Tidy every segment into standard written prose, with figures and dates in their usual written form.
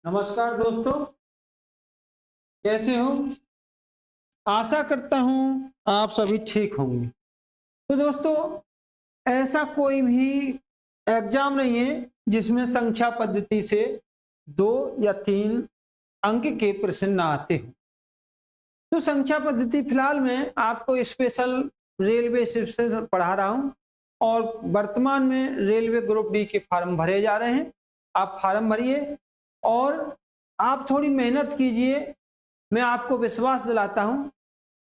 नमस्कार दोस्तों, कैसे हो? आशा करता हूं आप सभी ठीक होंगे। तो दोस्तों, ऐसा कोई भी एग्जाम नहीं है जिसमें संख्या पद्धति से 2 या 3 अंक के प्रश्न ना आते हो। तो संख्या पद्धति फिलहाल में आपको स्पेशल रेलवे से पढ़ा रहा हूं और वर्तमान में रेलवे ग्रुप डी के फॉर्म भरे जा रहे हैं। आप फॉर्म भरिए और आप थोड़ी मेहनत कीजिए। मैं आपको विश्वास दिलाता हूं,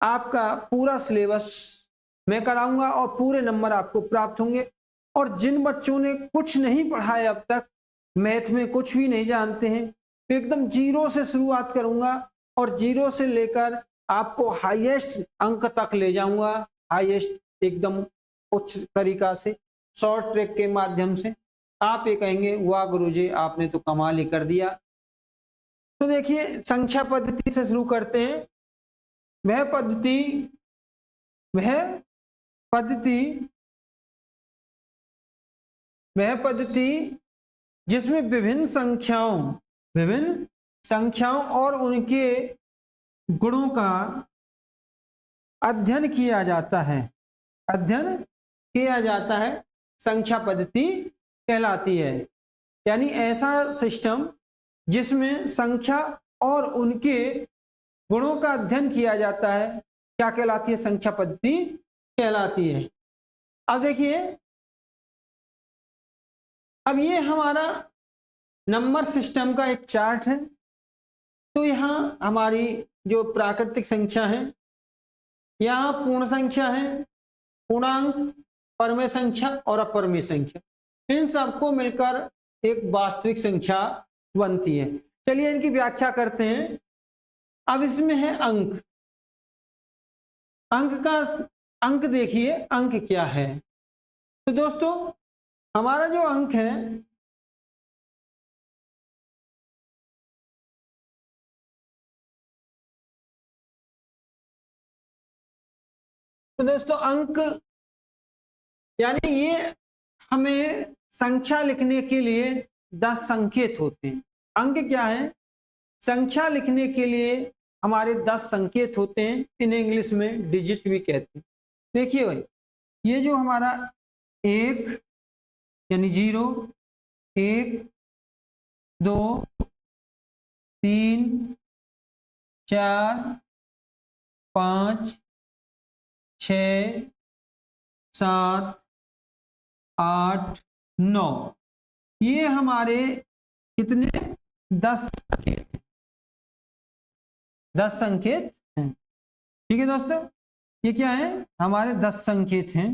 आपका पूरा सिलेबस मैं कराऊंगा और पूरे नंबर आपको प्राप्त होंगे। और जिन बच्चों ने कुछ नहीं पढ़ा है अब तक, मैथ में कुछ भी नहीं जानते हैं, तो एकदम जीरो से शुरुआत करूंगा और जीरो से लेकर आपको हाईएस्ट अंक तक ले जाऊंगा। हाईएस्ट एकदम उच्च तरीका से, शॉर्ट ट्रैक के माध्यम से। आप ये कहेंगे, वाह गुरुजी, आपने तो कमाल ही कर दिया। तो देखिए, संख्या पद्धति से शुरू करते हैं। वह पद्धति वह पद्धति जिसमें विभिन्न संख्याओं और उनके गुणों का अध्ययन किया जाता है, संख्या पद्धति कहलाती है। यानी ऐसा सिस्टम जिसमें संख्या और उनके गुणों का अध्ययन किया जाता है, क्या कहलाती है? संख्या पद्धति कहलाती है। अब देखिए, अब ये हमारा नंबर सिस्टम का एक चार्ट है। तो यहाँ हमारी जो प्राकृतिक संख्या है, यहाँ पूर्ण संख्या है, पूर्णांक, परमेय संख्या और अपरमेय संख्या, इन सबको मिलकर एक वास्तविक संख्या बनती है। चलिए इनकी व्याख्या करते हैं। अब इसमें है अंक। अंक देखिए, अंक क्या है? तो दोस्तों, हमारा जो अंक है, तो दोस्तों अंक यानी ये हमें संख्या लिखने के लिए 10 संकेत होते हैं। अंक क्या है? संख्या लिखने के लिए हमारे 10 संकेत होते हैं। इन्हें इंग्लिश में डिजिट भी कहते हैं। देखिए भाई, ये जो हमारा 1 यानी 0, 1, 2, 3, 4, 5, 6, 7, 8, 9, ये हमारे कितने? 10 संकेत हैं। ठीक है दोस्तों, ये क्या है? हमारे 10 संकेत हैं।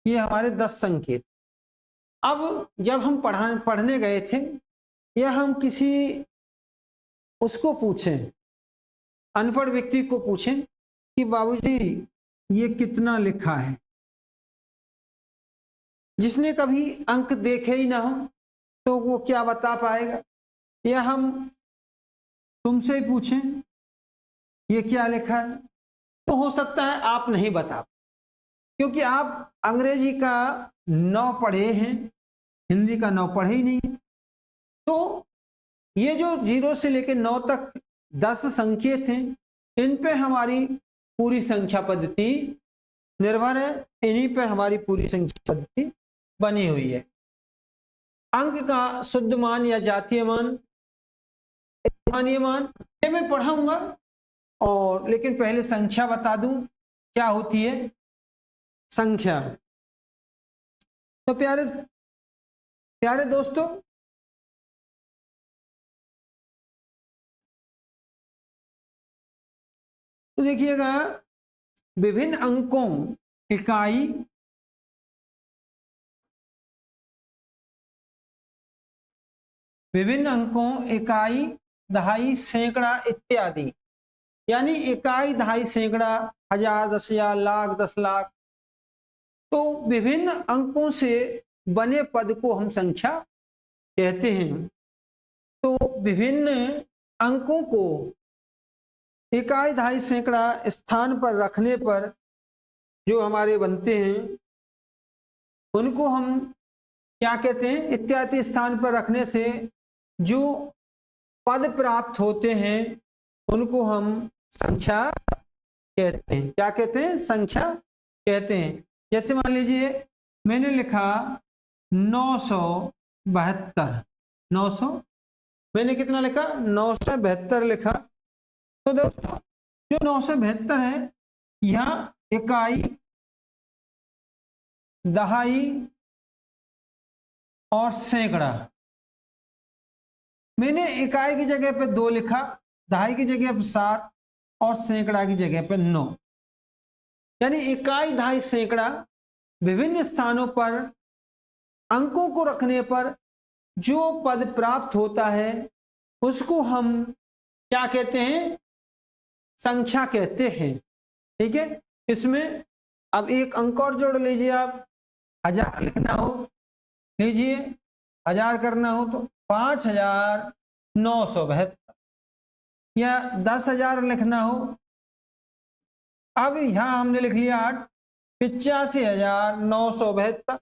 ये हमारे 10 संकेत। अब जब हम पढ़ने गए थे, या हम किसी उसको पूछें, अनपढ़ व्यक्ति को पूछें कि बाबूजी ये कितना लिखा है, जिसने कभी अंक देखे ही ना हो, तो वो क्या बता पाएगा? या हम तुमसे ही पूछें ये क्या लिखा है, तो हो सकता है आप नहीं बता, क्योंकि आप अंग्रेजी का 9 पढ़े हैं, हिंदी का 9 पढ़े ही नहीं। तो ये जो 0 से लेकर 9 तक 10 संकेत हैं, इन पे हमारी पूरी संख्या पद्धति निर्भर है। इन्हीं पे हमारी पूरी संख्या पद्धति बनी हुई है। अंक का शुद्ध मान या जातीय मान, स्थानीय मान, ये मैं पढ़ाऊंगा। और लेकिन पहले संख्या बता दूं क्या होती है संख्या। तो प्यारे दोस्तों, तो देखिएगा, विभिन्न अंकों इकाई, दहाई, सैकड़ा इत्यादि, यानी इकाई, दहाई, सैकड़ा, हजार, 10,000, लाख, 10 लाख, तो विभिन्न अंकों से बने पद को हम संख्या कहते हैं। तो विभिन्न अंकों को इकाई, दहाई, सैकड़ा स्थान पर रखने पर जो हमारे बनते हैं, उनको हम क्या कहते हैं, इत्यादि स्थान पर रखने से जो पद प्राप्त होते हैं उनको हम संख्या कहते हैं। क्या कहते हैं? संख्या कहते हैं। जैसे मान लीजिए मैंने लिखा 972, 900, मैंने कितना लिखा? 972 लिखा। तो दोस्तों जो 972 है, यहाँ इकाई, दहाई और सैकड़ा। मैंने इकाई की जगह पे 2 लिखा, दहाई की जगह पे 7 और सैकड़ा की जगह पे 9। यानी इकाई, दहाई, सैकड़ा विभिन्न स्थानों पर अंकों को रखने पर जो पद प्राप्त होता है उसको हम क्या कहते हैं? संख्या कहते हैं। ठीक है, इसमें अब एक अंक और जोड़ लीजिए। आप 1000 लिखना हो, लीजिए 1000 करना हो तो 5972, या 10,000 लिखना हो, अब यहां हमने लिख लिया 8, 85,972।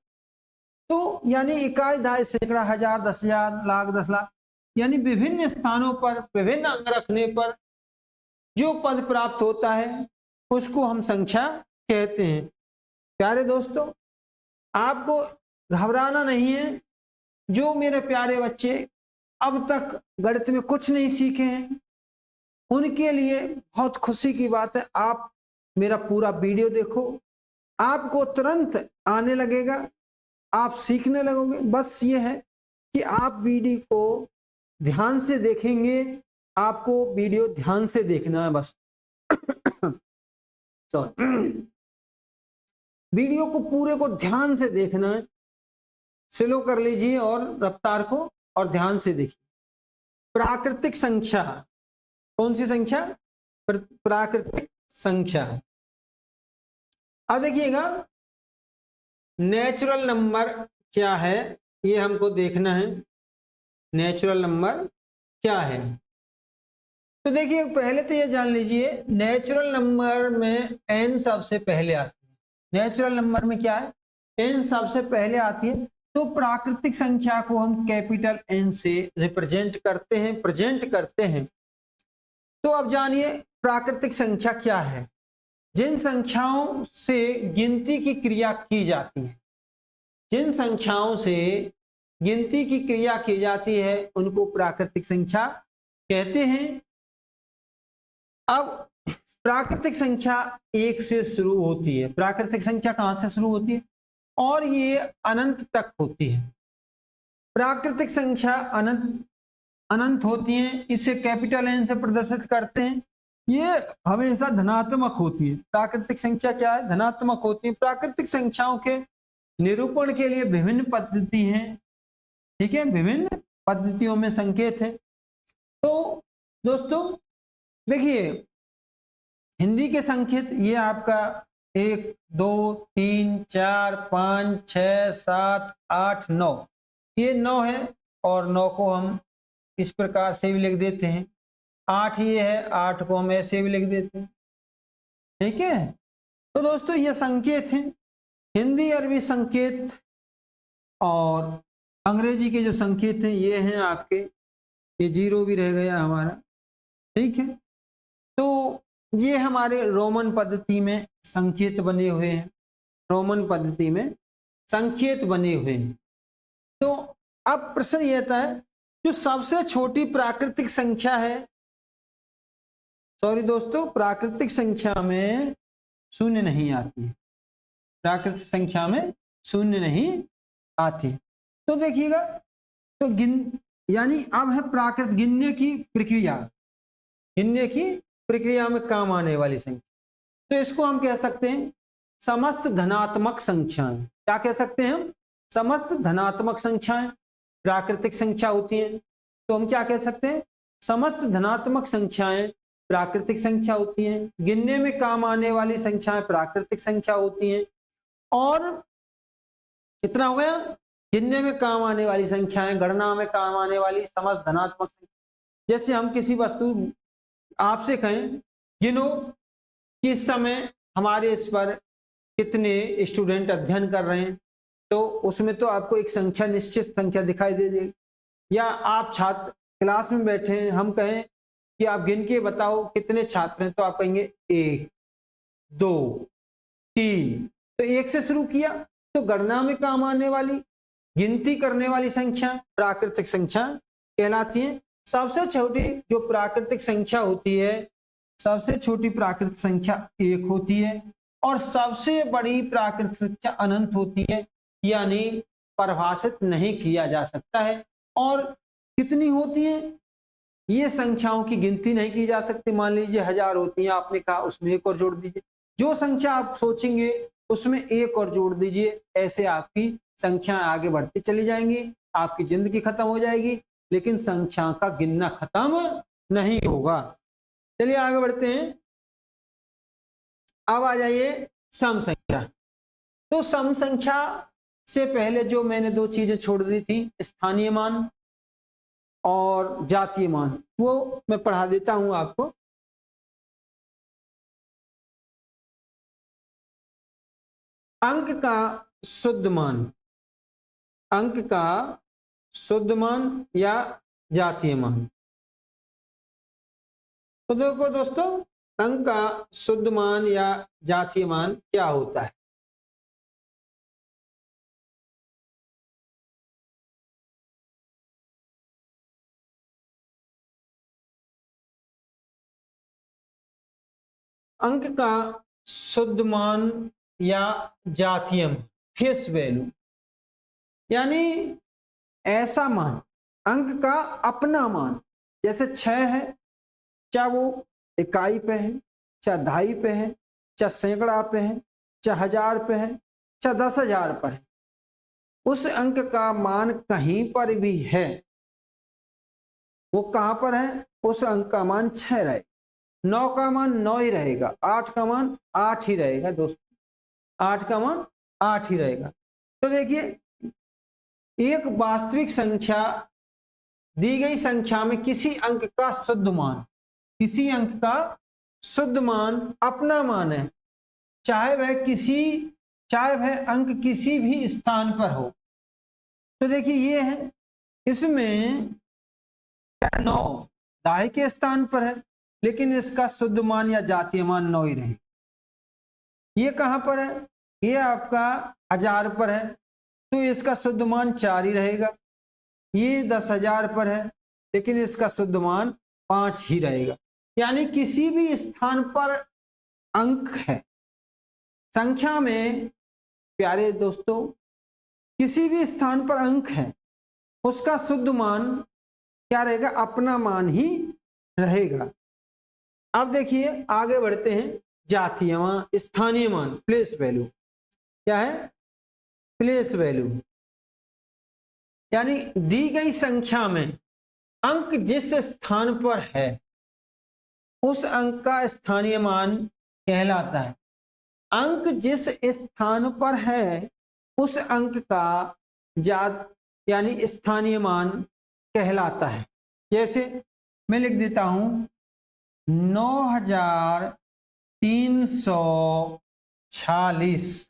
तो यानी इकाई, दहाई, सैकड़ा, हजार, 10,000, लाख, 10 लाख, यानी विभिन्न स्थानों पर विभिन्न अंक रखने पर जो पद प्राप्त होता है उसको हम संख्या कहते हैं। प्यारे दोस्तों, आपको घबराना नहीं है। जो मेरे प्यारे बच्चे अब तक गणित में कुछ नहीं सीखे हैं उनके लिए बहुत खुशी की बात है, आप मेरा पूरा वीडियो देखो, आपको तुरंत आने लगेगा, आप सीखने लगोगे। बस ये है कि आप वीडियो को ध्यान से देखेंगे, आपको वीडियो ध्यान से देखना है बस। वीडियो को पूरे को ध्यान से देखना है, स्लो कर लीजिए और रफ्तार को, और ध्यान से देखिए। प्राकृतिक संख्या, कौन सी संख्या? प्राकृतिक संख्या। अब देखिएगा नेचुरल नंबर क्या है, ये हमको देखना है। नेचुरल नंबर क्या है? तो देखिए पहले तो ये जान लीजिए, नेचुरल नंबर में n सबसे पहले आती है। नेचुरल नंबर में क्या है? n सबसे पहले आती है। तो प्राकृतिक संख्या को हम कैपिटल N से रिप्रेजेंट करते हैं, प्रेजेंट करते हैं। तो अब जानिए प्राकृतिक संख्या क्या है। जिन संख्याओं से गिनती की क्रिया की जाती है, जिन संख्याओं से गिनती की क्रिया की जाती है उनको प्राकृतिक संख्या कहते हैं। अब प्राकृतिक संख्या 1 से शुरू होती है। प्राकृतिक संख्या कहां से शुरू होती है? और ये अनंत तक होती है। प्राकृतिक संख्या अनंत अनंत होती है, इसे कैपिटल N से प्रदर्शित करते हैं। ये हमेशा धनात्मक होती है। प्राकृतिक संख्या क्या है? धनात्मक होती है। प्राकृतिक संख्याओं के निरूपण के लिए विभिन्न पद्धति हैं। ठीक है, विभिन्न पद्धतियों में संकेत है। तो दोस्तों देखिए हिंदी के संकेत ये आपका 1, 2, 3, 4, 5, 6, 7, 8, 9, ये 9 है, और 9 को हम इस प्रकार से भी लिख देते हैं। 8 ये है, 8 को हम ऐसे भी लिख देते हैं। ठीक है, तो दोस्तों ये संकेत हैं, हिंदी अरबी संकेत और अंग्रेजी के जो संकेत हैं ये हैं आपके। ये 0 भी रह गया हमारा। ठीक है, तो ये हमारे रोमन पद्धति में संकेत बने हुए हैं। रोमन पद्धति में संकेत बने हुए हैं। तो अब प्रश्न ये आता है, जो सबसे छोटी प्राकृतिक संख्या है, सॉरी दोस्तों, प्राकृतिक संख्या में शून्य नहीं आती है। प्राकृतिक संख्या में शून्य नहीं आती। तो देखिएगा, तो यानी अब है प्राकृतिक गिनने की प्रक्रिया, गिनने की प्रक्रिया में काम आने वाली संख्या। तो इसको हम कह सकते हैं समस्त धनात्मक संख्याएं। क्या कह सकते हैं हम? समस्त धनात्मक संख्याएं प्राकृतिक संख्या होती हैं। तो हम क्या कह सकते हैं? समस्त धनात्मक संख्याएं प्राकृतिक संख्या होती हैं। गिनने में काम आने वाली संख्याएं प्राकृतिक संख्या होती हैं। और कितना हो गया? गिनने में काम आने वाली संख्याएं, गणना में काम आने वाली समस्त धनात्मक संख्या। जैसे हम किसी वस्तु आपसे कहें गिनो कि इस समय हमारे इस पर कितने स्टूडेंट अध्ययन कर रहे हैं, तो उसमें तो आपको एक संख्या, निश्चित संख्या दिखाई दे देगी। या आप छात्र क्लास में बैठे हैं, हम कहें कि आप गिन के बताओ कितने छात्र हैं, तो आप कहेंगे 1 2 3। तो 1 से शुरू किया, तो गणना में काम आने वाली, गिनती करने वाली संख्या प्राकृतिक संख्या कहलाती है। सबसे छोटी जो प्राकृतिक संख्या होती है, सबसे छोटी प्राकृतिक संख्या 1 होती है, और सबसे बड़ी प्राकृतिक संख्या अनंत होती है, यानी परिभाषित नहीं किया जा सकता है। और कितनी होती है, ये संख्याओं की गिनती नहीं की जा सकती। मान लीजिए 1000 होती हैं, आपने कहा उसमें 1 और जोड़ दीजिए, जो संख्या आप सोचेंगे उसमें 1 और जोड़ दीजिए, ऐसे आपकी संख्याएं आगे बढ़ती चली जाएंगी, आपकी जिंदगी खत्म हो जाएगी, लेकिन संख्या का गिनना खत्म नहीं होगा। चलिए आगे बढ़ते हैं। अब आ जाइए सम संख्या। तो सम संख्या से पहले जो मैंने 2 चीजें छोड़ दी थी, स्थानीय मान और जातीय मान, वो मैं पढ़ा देता हूं आपको। अंक का शुद्ध मान, अंक का शुद्ध मान या जातीय मान। तो देखो दोस्तों, अंक का शुद्ध मान या जातीय मान क्या होता है। अंक का शुद्ध मान या जातीय मान, फेस वैल्यू, यानी ऐसा मान, अंक का अपना मान। जैसे 6 है, चाहे वो इकाई पे है, चाहे दहाई पे है, चाहे सैकड़ा पे है, चाहे 1000 पे है, चाहे 10,000 पर है, उस अंक का मान कहीं पर भी है, वो कहां पर है, उस अंक का मान 6 रहे, 9 का मान 9 ही रहेगा, 8 का मान 8 ही रहेगा दोस्तों, 8 का मान 8 ही रहेगा। तो देखिए, एक वास्तविक संख्या दी गई संख्या में किसी अंक का शुद्ध मान, किसी अंक का शुद्ध मान अपना मान है, चाहे वह अंक किसी भी स्थान पर हो। तो देखिए ये है, इसमें 9 दाएं के स्थान पर है, लेकिन इसका शुद्ध मान या जातीय मान 9 ही रहे। ये कहां पर है, ये आपका 1000 पर है, तो इसका शुद्ध मान 4 ही रहेगा। ये 10,000 पर है, लेकिन इसका शुद्ध मान 5 ही रहेगा। यानी किसी भी स्थान पर अंक है, संख्या में प्यारे दोस्तों, किसी भी स्थान पर अंक है, उसका शुद्ध मान क्या रहेगा, अपना मान ही रहेगा। अब देखिए आगे बढ़ते हैं, जातीय मान, स्थानीय मान, प्लेस वैल्यू। क्या है, प्लेस वैल्यू, यानी दी गई संख्या में अंक जिस स्थान पर है, उस अंक का स्थानीय मान कहलाता है। अंक जिस स्थान पर है, उस अंक का यानी स्थानीय मान कहलाता है। जैसे मैं लिख देता हूं 9346,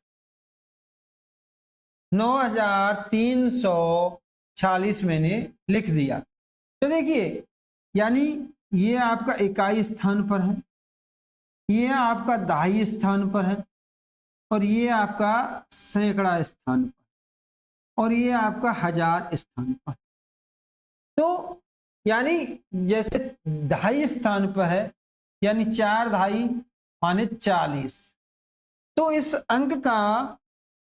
9346 मैंने लिख दिया। तो देखिए, यानी ये आपका इकाई स्थान पर है, ये आपका दहाई स्थान पर है, और ये आपका सैकड़ा स्थान पर, और ये आपका 1000 स्थान पर। तो यानी जैसे दहाई स्थान पर है, यानी 4 दहाई माने 40, तो इस अंक का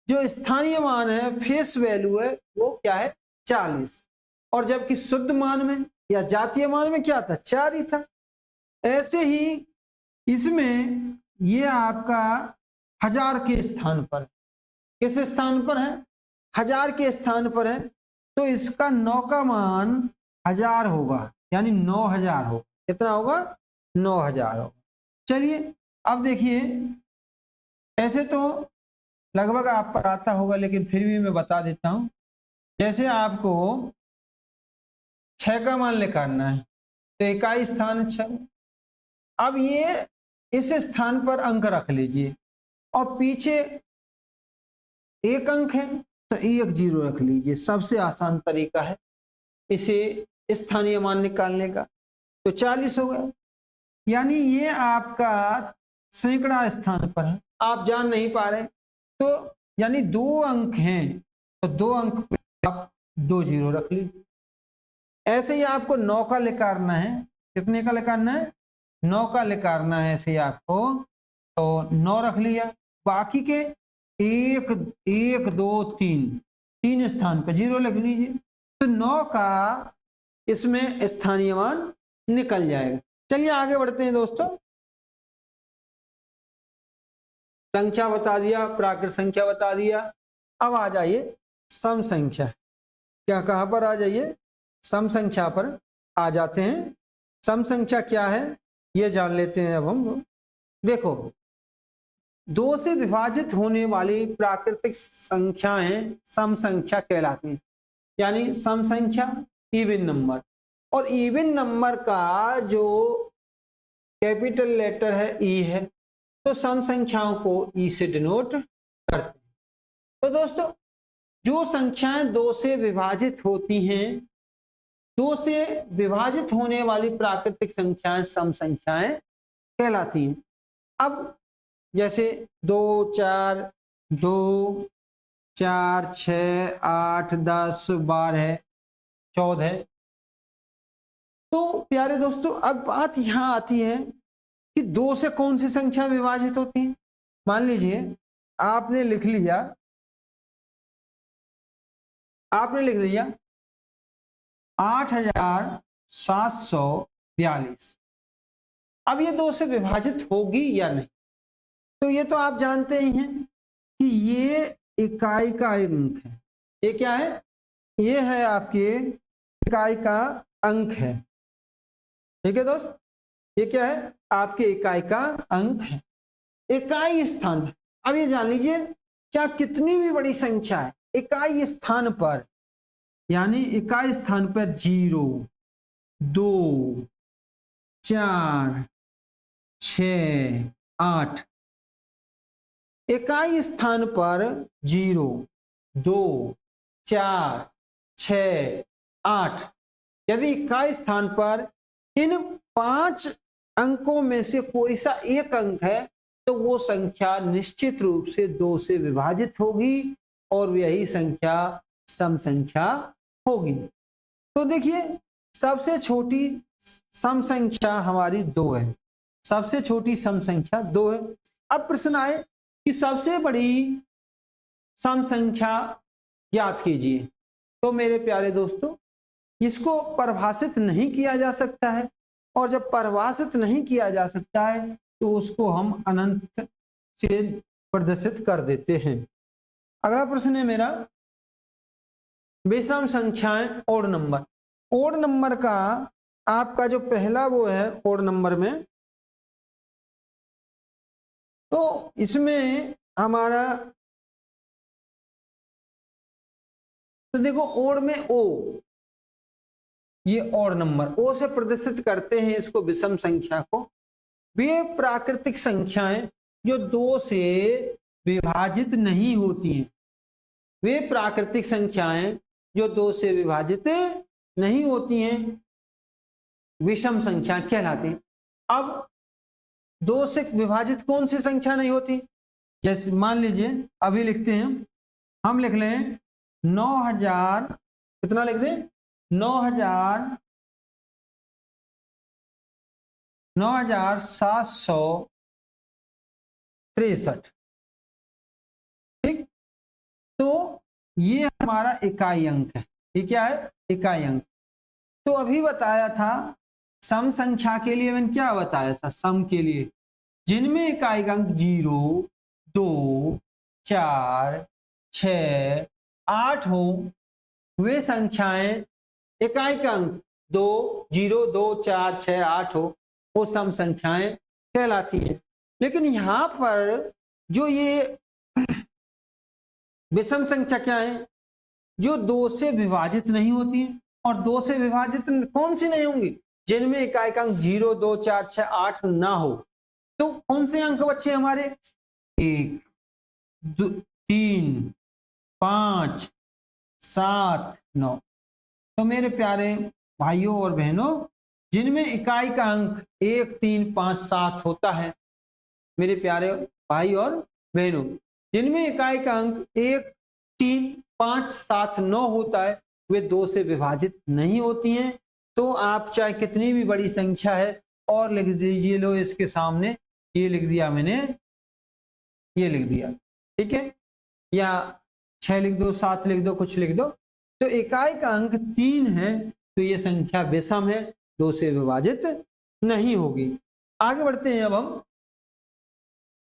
जो स्थानीय मान है, फेस वैल्यू है, वो क्या है, 40। और जबकि शुद्ध मान में या जातीय मान में क्या था, 4 ही था। ऐसे ही इसमें ये आपका 1000 के स्थान पर, किस स्थान पर है, 1000 के स्थान पर है, तो इसका 9 का मान 1000 होगा, यानी 9000 होगा। कितना होगा, 9000 होगा। चलिए अब देखिए, ऐसे तो लगभग आप पर आता होगा, लेकिन फिर भी मैं बता देता हूं। जैसे आपको 6 का मान निकालना है, तो इकाई स्थान 6, अब ये इस स्थान पर अंक रख लीजिए, और पीछे एक अंक है, तो तो 1 0 रख लीजिए, सबसे आसान तरीका है इसे स्थानीय मान निकालने का। तो 40 हो गया, यानी ये आपका सैकड़ा स्थान पर है, आप जान नहीं पा रहे तो यानी 2 अंक हैं, तो 2 अंक पे आप 2 0 रख लीजिए। ऐसे ही आपको 9 का निकालना है, कितने का निकालना है? 9 का निकालना है ऐसे ही आपको, तो 9 रख लिया, बाकी के 1 1 2 3 3 स्थान पे 0 लिख लीजिए, तो 9 का इसमें स्थानीय मान निकल जाएगा। चलिए आगे बढ़ते हैं दोस्तों। संख्या बता दिया, प्राकृत संख्या बता दिया, अब आ जाइए सम संख्या। क्या कहां पर आ जाइए? सम संख्या पर आ जाते हैं। सम संख्या क्या है ये जान लेते हैं अब हम। देखो, 2 से विभाजित होने वाली प्राकृतिक संख्याएं सम संख्या कहलाती हैं। यानी सम संख्या इवन नंबर, और इवन नंबर का जो कैपिटल लेटर है ई है, तो सम संख्याओं को ई से डिनोट करते हैं। तो दोस्तों, जो संख्याएं 2 से विभाजित होती हैं, 2 से विभाजित होने वाली प्राकृतिक संख्याएं सम संख्याएं कहलाती हैं। अब जैसे 2 4 2 4 6 8 10 12 14, तो प्यारे दोस्तों अब बात यहां आती है कि 2 से कौन सी संख्या विभाजित होती है। मान लीजिए आपने लिख लिया 8742। अब ये 2 से विभाजित होगी या नहीं, तो ये तो आप जानते ही हैं कि ये इकाई का अंक है। ये क्या है? ये है आपके इकाई का अंक है। ठीक है दोस्त, ये क्या है? आपके इकाई का अंक है, इकाई स्थान। अब ये जान लीजिए, क्या कितनी भी बड़ी संख्या है, इकाई स्थान पर, यानी इकाई स्थान पर 0 2 4 6 8, इकाई स्थान पर 0 2 4 6 8, यदि इकाई स्थान पर इन 5 अंकों में से कोई सा एक अंक है, तो वो संख्या निश्चित रूप से 2 से विभाजित होगी और यही संख्या सम संख्या होगी। तो देखिए, सबसे छोटी सम संख्या हमारी 2 है, सबसे छोटी सम संख्या 2 है। अब प्रश्न आए कि सबसे बड़ी सम संख्या ज्ञात कीजिए। तो मेरे प्यारे दोस्तों, इसको परिभाषित नहीं किया जा सकता है, और जब परिभाषित नहीं किया जा सकता है तो उसको हम अनंत से प्रदर्शित कर देते हैं। अगला प्रश्न है मेरा, विषम संख्याएं ओड नंबर। ओड नंबर का आपका जो पहला वो है ओड नंबर में, तो इसमें हमारा, तो देखो ओड में ओ, ये ओड नंबर ओ से प्रदर्शित करते हैं इसको, विषम संख्या को। वे प्राकृतिक संख्याएं जो 2 से विभाजित नहीं होती हैं, वे प्राकृतिक संख्याएं जो 2 से विभाजित नहीं होती हैं विषम संख्या कहलाती हैं। अब 2 से विभाजित कौन सी संख्या नहीं होती? जैसे मान लीजिए अभी लिखते हैं, हम लिख लें 9000, कितना लिख दें? 9763। ठीक, तो ये हमारा इकाई अंक है। ये क्या है? इकाई अंक। तो अभी बताया था सम संख्या के लिए, मैंने क्या बताया था? सम के लिए जिनमें इकाई अंक 0 2 4 6 8 हो, वे संख्याएं इकाई का अंक 2 0 2 4 6 8 हो, वो सम संख्याएं कहलाती हैं। लेकिन यहां पर जो ये विषम संख्या क्या है? जो 2 से विभाजित नहीं होती है, और 2 से विभाजित कौन सी नहीं होंगी? जिनमें इकाई का अंक 0 2 4 6 8 ना हो। तो कौन से अंक बच्चे हमारे? 1 2 3 5, 7, 9। तो मेरे प्यारे भाइयों और बहनों, जिनमें इकाई का अंक 1, 3, 5, 7 होता है, मेरे प्यारे भाई और बहनों, जिनमें इकाई का अंक 1, 3, 5, 7, 9 होता है, वे 2 से विभाजित नहीं होती हैं। तो आप चाहे कितनी भी बड़ी संख्या है और लिख दीजिए, लो इसके सामने ये लिख दिया मैंने, ये लिख दिया, ठीक है, या 6 लिख दो, 7 लिख दो, कुछ लिख दो। तो इकाई का अंक 3 है, तो ये संख्या विषम है, 2 से विभाजित नहीं होगी। आगे बढ़ते हैं, अब हम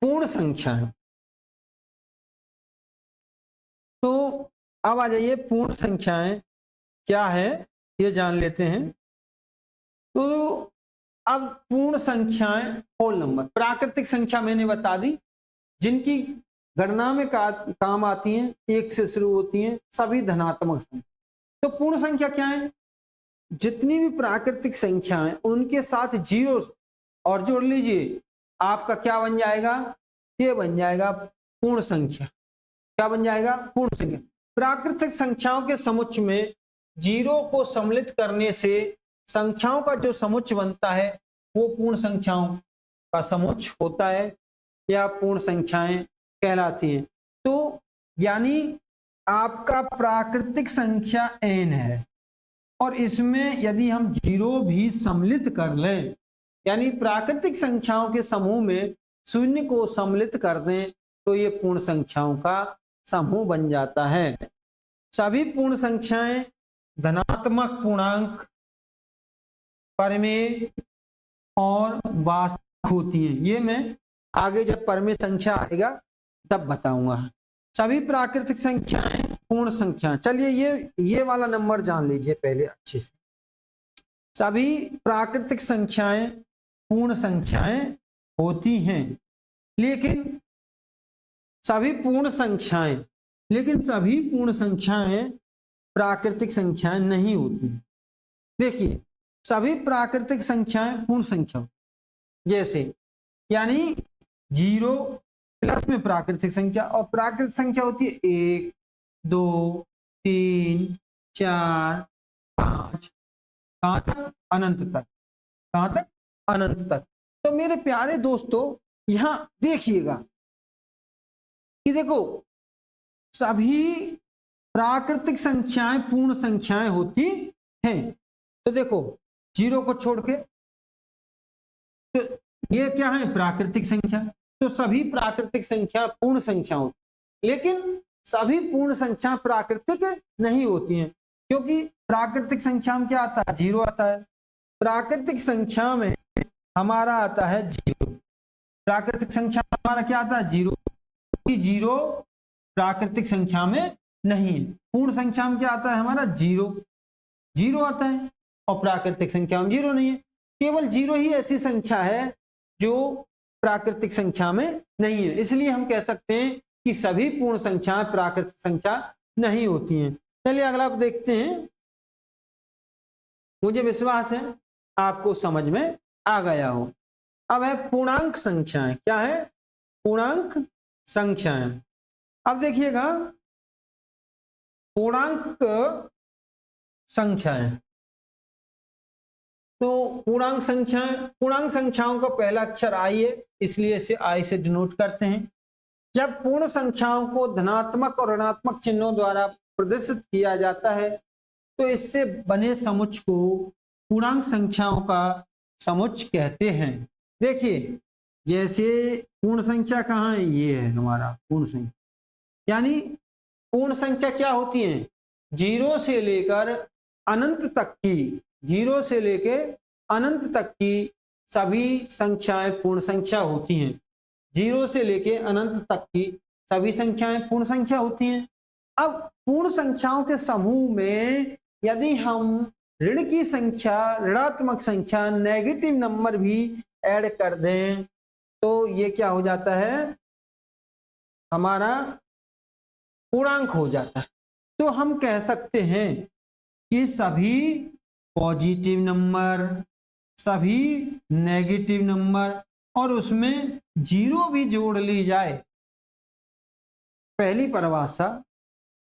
पूर्ण संख्या है। तो अब आ जाइए, पूर्ण संख्याएं क्या है ये जान लेते हैं। तो अब पूर्ण संख्याएं होल नंबर, प्राकृतिक संख्या मैंने बता दी, जिनकी गणना में काम आती हैं, 1 से शुरू होती हैं, सभी धनात्मक संख्या। तो पूर्ण संख्या क्या है? जितनी भी प्राकृतिक संख्याएं उनके साथ जीरो और जोड़ लीजिए, आपका क्या बन जाएगा? ये बन जाएगा पूर्ण संख्या। क्या बन जाएगा? पूर्ण संख्या। प्राकृतिक संख्याओं के समुच्चय में जीरो को सम्मिलित करने से संख्याओं का जो समुच्चय बनता है वो पूर्ण संख्याओं का समुच्चय होता है या पूर्ण संख्याएं कहलाती हैं। तो यानी आपका प्राकृतिक संख्या n है और इसमें यदि हम जीरो भी सम्मिलित कर लें, यानी प्राकृतिक संख्याओं के समूह में शून्य को सम्मिलित कर दें, तो ये पूर्ण संख्याओं का समूह बन जाता है। सभी पूर्ण संख्याएं धनात्मक पूर्णांक, परमेय और वास्तविक होती हैं। ये मैं आगे जब परमेय संख्या आएगा तब बताऊंगा। सभी प्राकृतिक संख्याएं पूर्ण संख्या। चलिए ये वाला नंबर जान लीजिए पहले अच्छे से। सभी प्राकृतिक संख्याएं पूर्ण संख्याएं होती हैं, लेकिन सभी पूर्ण संख्याएं प्राकृतिक संख्याएं नहीं होती। देखिए, सभी प्राकृतिक संख्याएं पूर्ण संख्या, जैसे यानी जीरो प्लस में प्राकृतिक संख्या, और प्राकृतिक संख्या होती है 1, 2, 3, 4, 5, कहां तक? अनंत तक। कहां तक? अनंत तक। तो मेरे प्यारे दोस्तों, यहां देखिएगा कि देखो, सभी प्राकृतिक संख्याएं पूर्ण संख्याएं होती हैं। तो देखो, जीरो को छोड़ के तो ये क्या है? प्राकृतिक संख्या। तो सभी प्राकृतिक संख्या पूर्ण संख्या होती, लेकिन सभी पूर्ण संख्या प्राकृतिक नहीं होती हैं, क्योंकि प्राकृतिक संख्या में क्या आता है? जीरो आता है। प्राकृतिक संख्या में हमारा आता है जीरो। प्राकृतिक संख्या हमारा क्या आता है? जीरो। क्योंकि जीरो प्राकृतिक संख्या में नहीं है। पूर्ण संख्या में क्या आता है हमारा? जीरो। जीरो आता है, और प्राकृतिक संख्या में जीरो नहीं है। केवल जीरो ही ऐसी संख्या है जो प्राकृतिक संख्या में नहीं है। इसलिए हम कह सकते हैं कि सभी पूर्ण संख्याएं प्राकृतिक संख्या नहीं होती हैं। चलिए अगला देखते हैं। मुझे विश्वास है आपको समझ में आ गया हो। अब है पूर्णांक संख्याएं। क्या है? पूर्णांक संख्याएं। अब देखिएगा, पूर्णांक संख्याएं। तो पूर्णांक संख्याओं का पहला अक्षर आई है, इसलिए इसे आई से डिनोट करते हैं। जब पूर्ण संख्याओं को धनात्मक और ऋणात्मक चिन्हों द्वारा प्रदर्शित किया जाता है, तो इससे बने समुच्चय को पूर्णांक संख्याओं का समुच्चय कहते हैं। देखिए, जैसे पूर्ण संख्या कहाँ है? ये है हमारा पूर्ण संख्या। यानी पूर्ण संख्या क्या होती है? जीरो से लेकर अनंत तक की, जीरो से लेकर अनंत तक की सभी संख्याएं पूर्ण संख्या होती हैं। जीरो से लेकर अनंत तक की सभी संख्याएं पूर्ण संख्या होती हैं। अब पूर्ण संख्याओं के समूह में यदि हम ऋण की संख्या, ऋणात्मक संख्या, नेगेटिव नंबर भी ऐड कर दें, तो ये क्या हो जाता है? हमारा पूर्णांक हो जाता है। तो हम कह सकते हैं कि सभी पॉजिटिव नंबर, सभी नेगेटिव नंबर और उसमें जीरो भी जोड़ ली जाए, पहली परिभाषा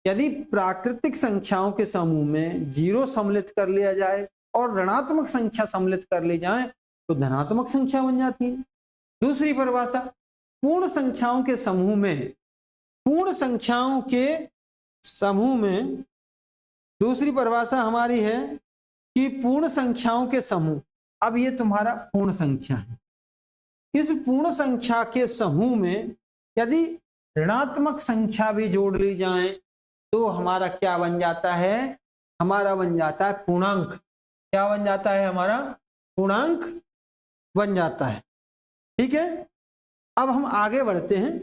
यदि प्राकृतिक संख्याओं के समूह में 0 सम्मिलित कर लिया जाए और ऋणात्मक संख्या सम्मिलित कर ली जाए तो धनात्मक संख्या बन जाती है। दूसरी परिभाषा, पूर्ण संख्याओं के समूह में, पूर्ण संख्याओं के समूह में दूसरी परिभाषा हमारी है कि पूर्ण संख्याओं के समूह, अब ये तुम्हारा पूर्ण संख्या है, इस पूर्ण संख्या के समूह में यदि ऋणात्मक संख्या भी जोड़ ली जाए तो हमारा क्या बन जाता है, हमारा बन जाता है पूर्णांक। क्या बन जाता है, हमारा पूर्णांक बन जाता है। ठीक है, अब हम आगे बढ़ते हैं।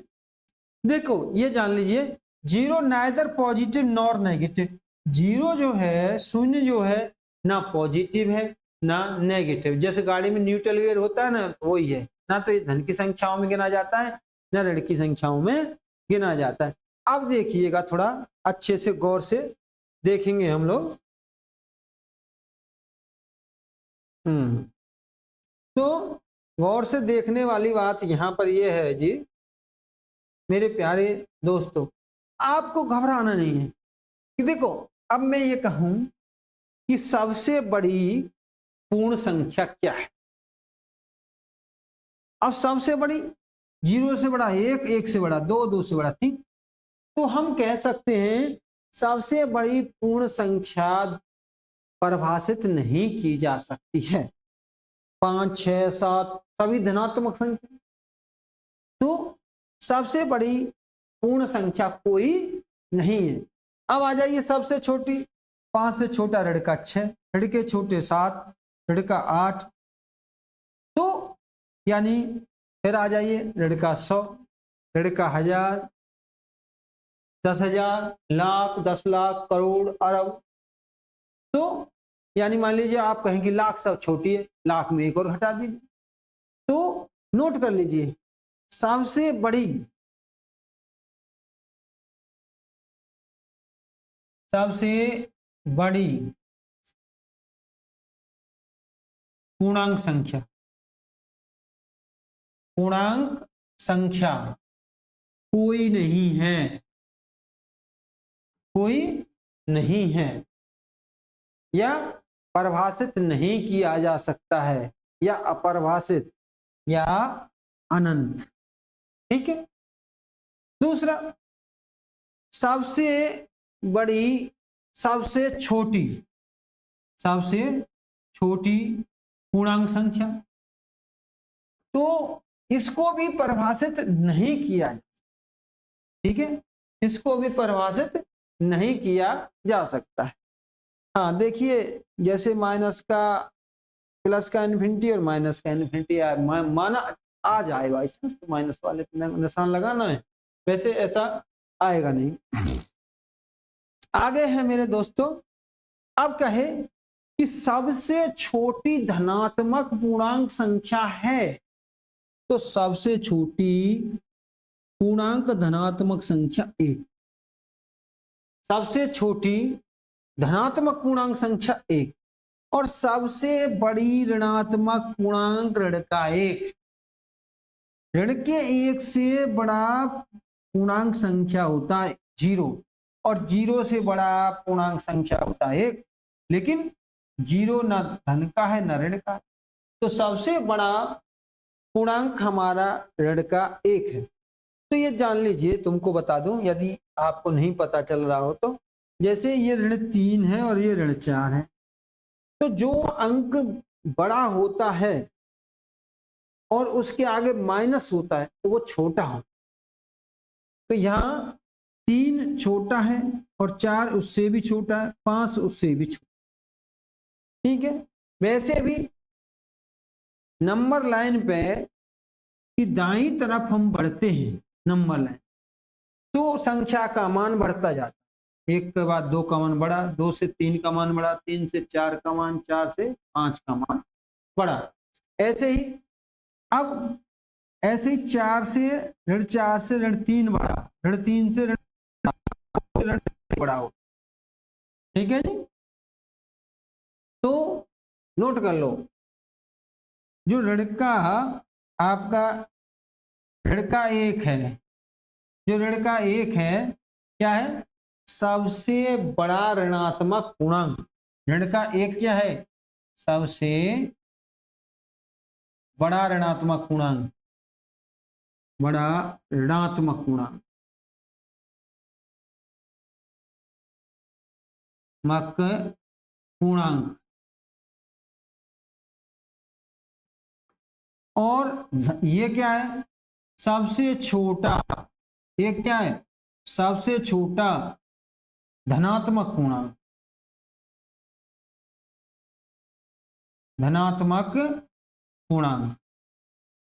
देखो ये जान लीजिए, 0 नाइदर पॉजिटिव नॉर नेगेटिव, 0 जो है, शून्य जो है, ना पॉजिटिव है ना नेगेटिव। जैसे गाड़ी में न्यूट्रल गियर होता है ना, तो वही है, ना तो ये धन की संख्याओं में गिना जाता है ना ऋण की संख्याओं में गिना जाता है। अब देखिएगा, थोड़ा अच्छे से गौर से देखेंगे हम लोग। तो गौर से देखने वाली बात यहां पर यह है जी मेरे प्यारे दोस्तों, आपको घबराना नहीं है कि देखो, अब मैं ये कहूं कि सबसे बड़ी पूर्ण संख्या क्या है। अब सबसे बड़ी 0 से बड़ा 1, 1 से बड़ा 2, 2 से बड़ा 3, तो हम कह सकते हैं सबसे बड़ी पूर्ण संख्या परिभाषित नहीं की जा सकती है। 5, 6, 7 सभी धनात्मक संख्या, तो सबसे बड़ी पूर्ण संख्या कोई नहीं है। अब आ जाइए सबसे छोटी, 5 से छोटा ऋण का 6, ऋण के छोटे 7, ऋण का 8, तो यानी फिर आ जाइए ऋण का 100, ऋण का 1000, 10,000, लाख, 10 लाख, करोड़, अरब। तो यानी मान लीजिए आप कहेंगे लाख सब छोटी है, लाख में एक और हटा दीजिए। तो नोट कर लीजिए, सबसे बड़ी पूर्णांक संख्या, पूर्णांक संख्या कोई नहीं है, कोई नहीं है, या परिभाषित नहीं किया जा सकता है, या अपरिभाषित या अनंत। ठीक है। दूसरा, सबसे बड़ी, सबसे छोटी पूर्णांक संख्या, तो इसको भी परिभाषित नहीं किया, ठीक है, इसको भी परिभाषित नहीं किया जा सकता है। हाँ देखिए, जैसे माइनस का, प्लस का इन्फिनिटी और माइनस का इन्फिनिटी माना आ जाए बाई चांस, तो माइनस वाले निशान लगाना है, वैसे ऐसा आएगा नहीं। आगे है मेरे दोस्तों, अब कहे कि सबसे छोटी धनात्मक पूर्णांक संख्या है, तो सबसे छोटी पूर्णांक धनात्मक संख्या 1, सबसे छोटी धनात्मक पूर्णांक संख्या 1, और सबसे बड़ी ऋणात्मक पूर्णांक ऋण का 1। ऋण के 1 से बड़ा पूर्णांक संख्या होता है 0, और 0 से बड़ा पूर्णांक संख्या होता है 1, लेकिन 0 ना धन का है ना ऋण का, तो सबसे बड़ा पूर्णांक हमारा ऋण का 1 है। तो ये जान लीजिए, तुमको बता दूं यदि आपको नहीं पता चल रहा हो तो, जैसे ये ऋण 3 है और ये ऋण 4 है, तो जो अंक बड़ा होता है और उसके आगे माइनस होता है तो वो छोटा हो। तो यहाँ 3 छोटा है और 4 उससे भी छोटा है, 5 उससे भी छोटा। ठीक है। वैसे भी नंबर लाइन पे कि दाईं तरफ हम बढ़ते हैं नंबर लाइन, तो संख्या का मान बढ़ता जाता है, 1 के बाद 2 का मान बढ़ा, 2 से 3 का मान बढ़ा, 3 से 4 का मान, 4 से 5 का मान बढ़ा। ऐसे ही अब ऐसे ही 4 से ऋण 3 बढ़ा, ऋण 3 से ऋण बढ़ा हो। ठीक है जी। तो नोट कर लो, जो ऋण का आपका ऋण का 1 है, जो ऋण का 1 है क्या है, सबसे बड़ा ऋणात्मक पूर्णांक। ऋण का एक क्या है? सबसे बड़ा ऋणात्मक पूर्णांक, बड़ा ऋणात्मक पूर्णांक, मक पूर्णांक। और ये क्या है? सबसे छोटा, ये क्या है? सबसे छोटा धनात्मक पूर्णांक, धनात्मक पूर्णांक।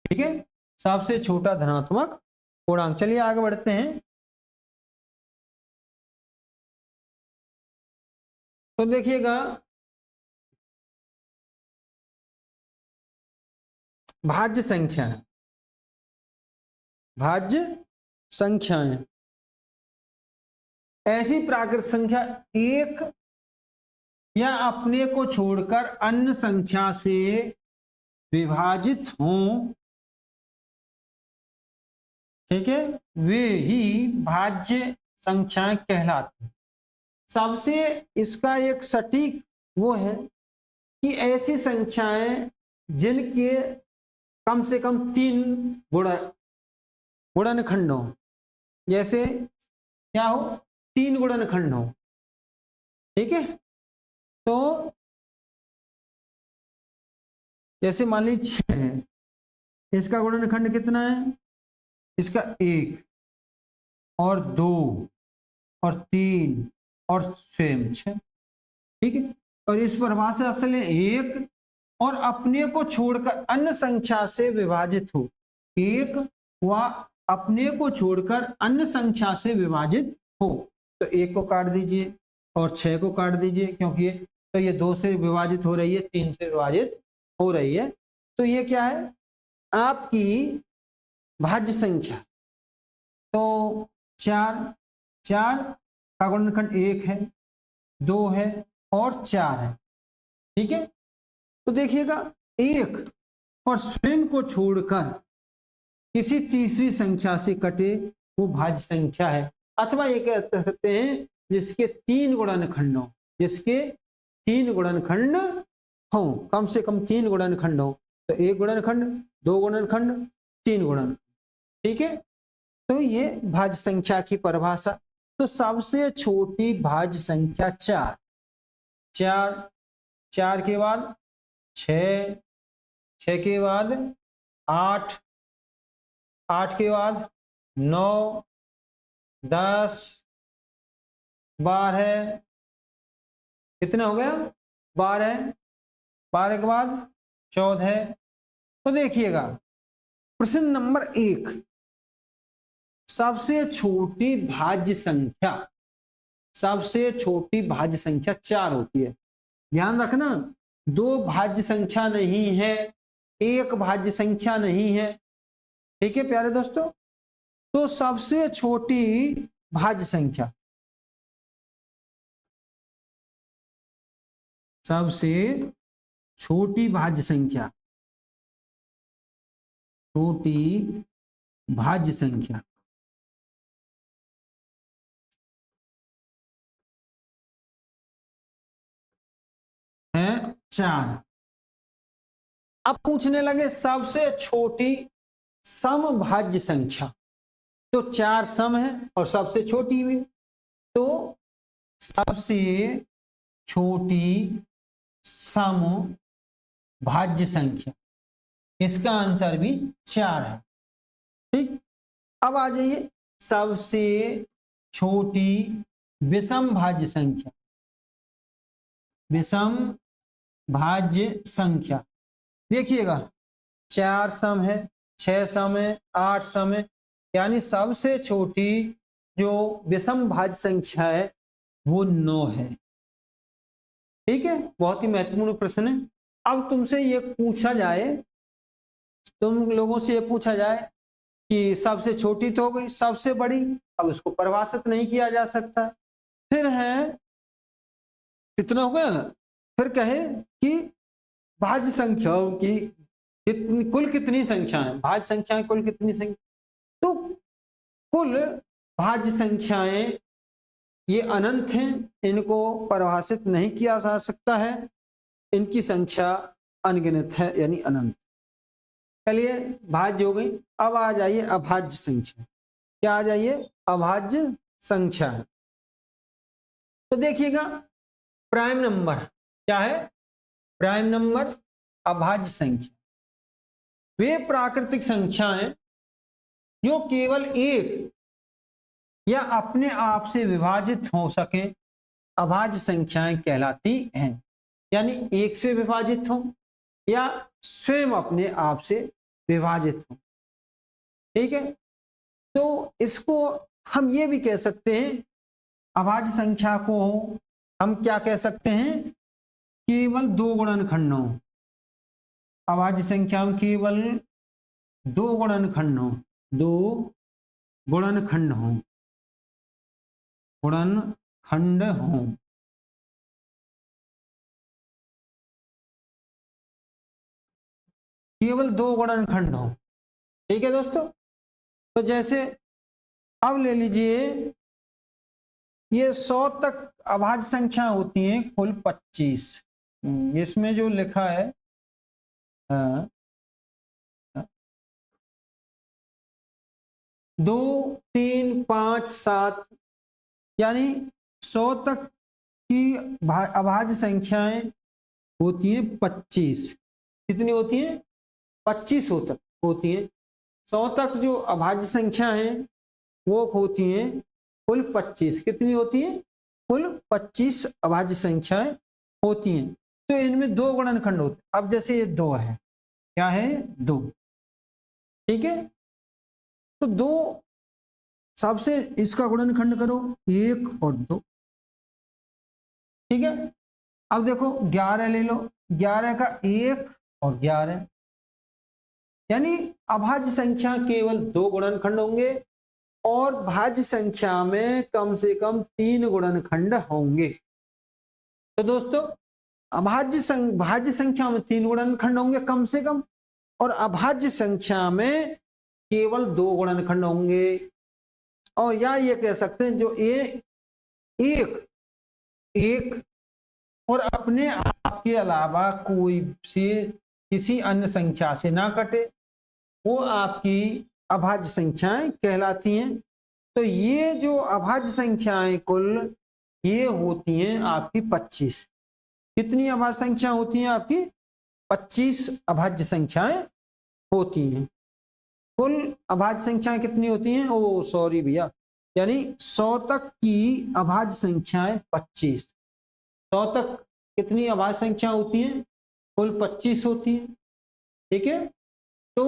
ठीक है, सबसे छोटा धनात्मक पूर्णांक। चलिए आगे बढ़ते हैं। तो देखिएगा, भाज्य संख्याएं, भाज्य संख्याएं ऐसी प्राकृत संख्या एक या अपने को छोड़कर अन्य संख्या से विभाजित हों, ठीक है, वे ही भाज्य संख्याएं कहलाती हैं। सबसे इसका एक सटीक वो है कि ऐसी संख्याएं जिनके कम से कम 3 गुणनखंड हो। जैसे क्या हो? 3 गुणनखंड हो। ठीक है, तो जैसे मान लीजिए 6 है, इसका गुणनखंड कितना है? इसका 1 और 2 और 3 और 6। ठीक है, और इस परिभाषा से असल एक और अपने को छोड़कर अन्य संख्या से विभाजित हो। एक व अपने को छोड़कर अन्य संख्या से विभाजित हो। तो 1 को काट दीजिए और 6 को काट दीजिए, क्योंकि तो ये 2 से विभाजित हो रही है, 3 से विभाजित हो रही है। तो ये क्या है? आपकी भाज्य संख्या। तो 4 का गुणनखंड 1 है, 2 है और 4 है। ठीक है, तो देखिएगा 1 और स्वयं को छोड़कर किसी तीसरी संख्या से कटे वो भाज्य संख्या है। अथवा ये कहते हैं जिसके 3 गुणनखंड हो, जिसके 3 गुणनखंड हो, कम से कम 3 गुणनखंड हो। तो 1 गुणनखंड, 2 गुणनखंड, 3 गुणनखंड। ठीक है, तो ये भाज्य संख्या की परिभाषा। तो सबसे छोटी भाज्य संख्या 4, 4 के बाद 6, 6 के बाद 8, 8 के बाद 9, 10, 12, कितना हो गया? 12, 12 के बाद 14। तो देखिएगा प्रश्न नंबर 1, सबसे छोटी भाज्य संख्या, सबसे छोटी भाज्य संख्या 4 होती है। ध्यान रखना, 2 भाज्य संख्या नहीं है, 1 भाज्य संख्या नहीं है। ठीक है प्यारे दोस्तों, तो सबसे छोटी भाज्य संख्या, सबसे छोटी भाज्य संख्या, छोटी भाज्य संख्या है 4। अब पूछने लगे सबसे छोटी समभाज्य संख्या। तो 4 सम है और सबसे छोटी भी, तो सबसे छोटी समभाज्य संख्या, इसका आंसर भी 4 है। ठीक, अब आ जाइए सबसे छोटी विषम भाज्य संख्या, विषम भाज्य संख्या। देखिएगा 4 सम है, 6 सम है, 8 सम है, यानी सबसे छोटी जो विषम भाज्य संख्या है वो 9 है। ठीक है, बहुत ही महत्वपूर्ण प्रश्न है। अब तुमसे ये पूछा जाए, तुम लोगों से ये पूछा जाए कि सबसे छोटी तो हो गई, सबसे बड़ी, अब उसको परिभाषित नहीं किया जा सकता। फिर है कितना हो गया? फिर कहे कि भाज्य संख्याओं की कुल कितनी संख्या है, भाज्य संख्याएं कुल कितनी संख्या? तो कुल भाज्य संख्याएं ये अनंत हैं, इनको परिभाषित नहीं किया जा सकता है, इनकी संख्या अनगिनत है यानी अनंत। चलिए भाज्य हो गई। अब आ जाइए अभाज्य संख्या। क्या आ जाइए? अभाज्य संख्या है। तो देखिएगा प्राइम नंबर क्या है? प्राइम नंबर अभाज्य संख्या वे प्राकृतिक संख्याएं जो केवल एक या अपने आप से विभाजित हो सके अभाज्य संख्याएं कहलाती हैं। यानी एक से विभाजित हो या स्वयं अपने आप से विभाजित हो। ठीक है, तो इसको हम ये भी कह सकते हैं, अभाज्य संख्या को हम क्या कह सकते हैं? केवल दो गुणनखंड हो। अभाज्य संख्या में केवल दो गुणनखंड हो, दो गुणनखंड हो, गुणनखंड हो। केवल दो गुणनखंड हो। ठीक है दोस्तों, तो जैसे अब ले लीजिए ये 100 तक अभाज्य संख्या होती हैं कुल 25। इसमें जो लिखा है 2 3 5 7 यानी 100 तक की अभाज्य संख्याएं होती हैं 25। कितनी होती हैं? 25 होती हैं। 100 तक जो अभाज्य संख्या है वो होती हैं कुल 25। कितनी होती है? कुल 25 अभाज्य संख्याएं होती हैं। तो इनमें दो गुणनखंड होते हैं। अब जैसे ये दो है, क्या है? दो। ठीक है, तो दो सबसे इसका गुणनखंड करो, 1 और 2। ठीक है, अब देखो 11 ले लो, 11 का 1 और 11 यानी अभाज्य संख्या केवल दो गुणनखंड होंगे और भाज्य संख्या में कम से कम 3 गुणनखंड होंगे। तो दोस्तों भाज्य संख्या में 3 गुणनखंड होंगे कम से कम, और अभाज्य संख्या में केवल 2 गुणनखंड होंगे। और या ये कह सकते हैं जो एक और अपने आप के अलावा कोई से किसी अन्य संख्या से ना कटे, वो आपकी अभाज्य संख्याएं कहलाती हैं। तो ये जो अभाज्य संख्याएं कुल ये होती हैं आपकी 25। कितनी अभाज्य संख्या होती हैं आपकी? 25 अभाज्य संख्याएं होती हैं। कुल अभाज्य संख्याएं कितनी होती हैं? ओ सॉरी भैया, यानी 100 तक की अभाज्य संख्याएं 25। 100 तक कितनी अभाज्य संख्या होती हैं? कुल 25 होती हैं। ठीक है, तो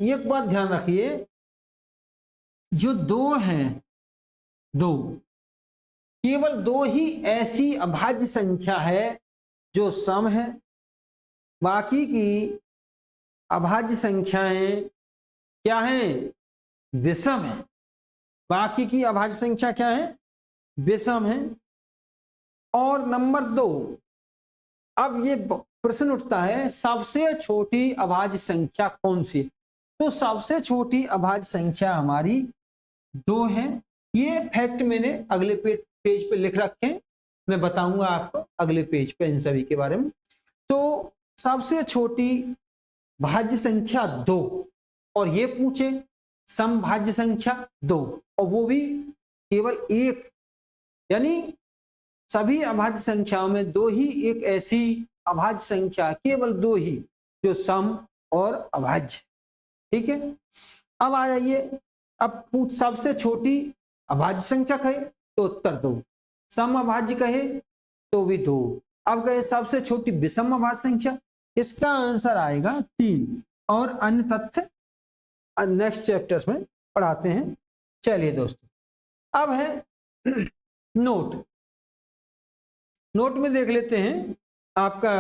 एक बात ध्यान रखिए, जो दो हैं, दो केवल दो ही ऐसी अभाज्य संख्या है जो सम है। बाकी की अभाज्य संख्याएं क्या हैं? विषम है। बाकी की अभाज्य संख्या क्या है? विषम है। और नंबर 2, अब ये प्रश्न उठता है सबसे छोटी अभाज्य संख्या कौन सी? तो सबसे छोटी अभाज्य संख्या हमारी 2 है। ये फैक्ट मैंने अगले पेज पे लिख रखे हैं, मैं बताऊंगा आपको अगले पेज पे इन सभी के बारे में। तो सबसे छोटी भाज्य संख्या 2, और ये पूछे समभाज्य संख्या 2, और वो भी केवल 1। यानी सभी अभाज्य संख्याओं में 2 ही एक ऐसी अभाज्य संख्या, केवल 2 ही जो सम और अभाज्य। ठीक है, अब आ जाइए, अब सबसे छोटी अभाज्य संख्या कहे तो उत्तर 2, सम अभाज्य कहे तो भी 2। अब कहे सबसे छोटी विषम अभाज्य संख्या, इसका आंसर आएगा 3। और अन्य तथ्य नेक्स्ट चैप्टर्स में पढ़ाते हैं। चलिए दोस्तों, अब है नोट में देख लेते हैं आपका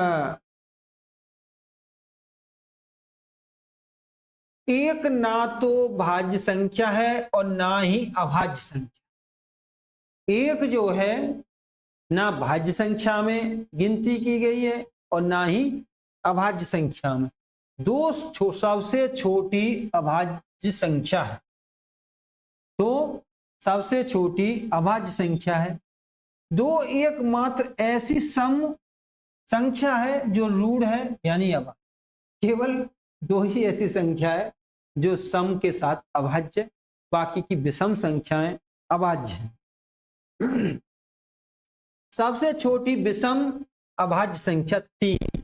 एक ना तो भाज्य संख्या है और ना ही अभाज्य संख्या। एक जो है ना भाज्य संख्या में गिनती की गई है और ना ही अभाज्य संख्या में। दो सबसे छोटी अभाज्य संख्या है, तो सबसे छोटी अभाज्य संख्या है। दो एकमात्र ऐसी सम संख्या है जो रूढ़ है यानी अभाज्य। केवल दो ही ऐसी संख्या है जो सम के साथ अभाज्य, बाकी की विषम संख्याएं अभाज्य हैं। सबसे छोटी विषम अभाज्य संख्या 3।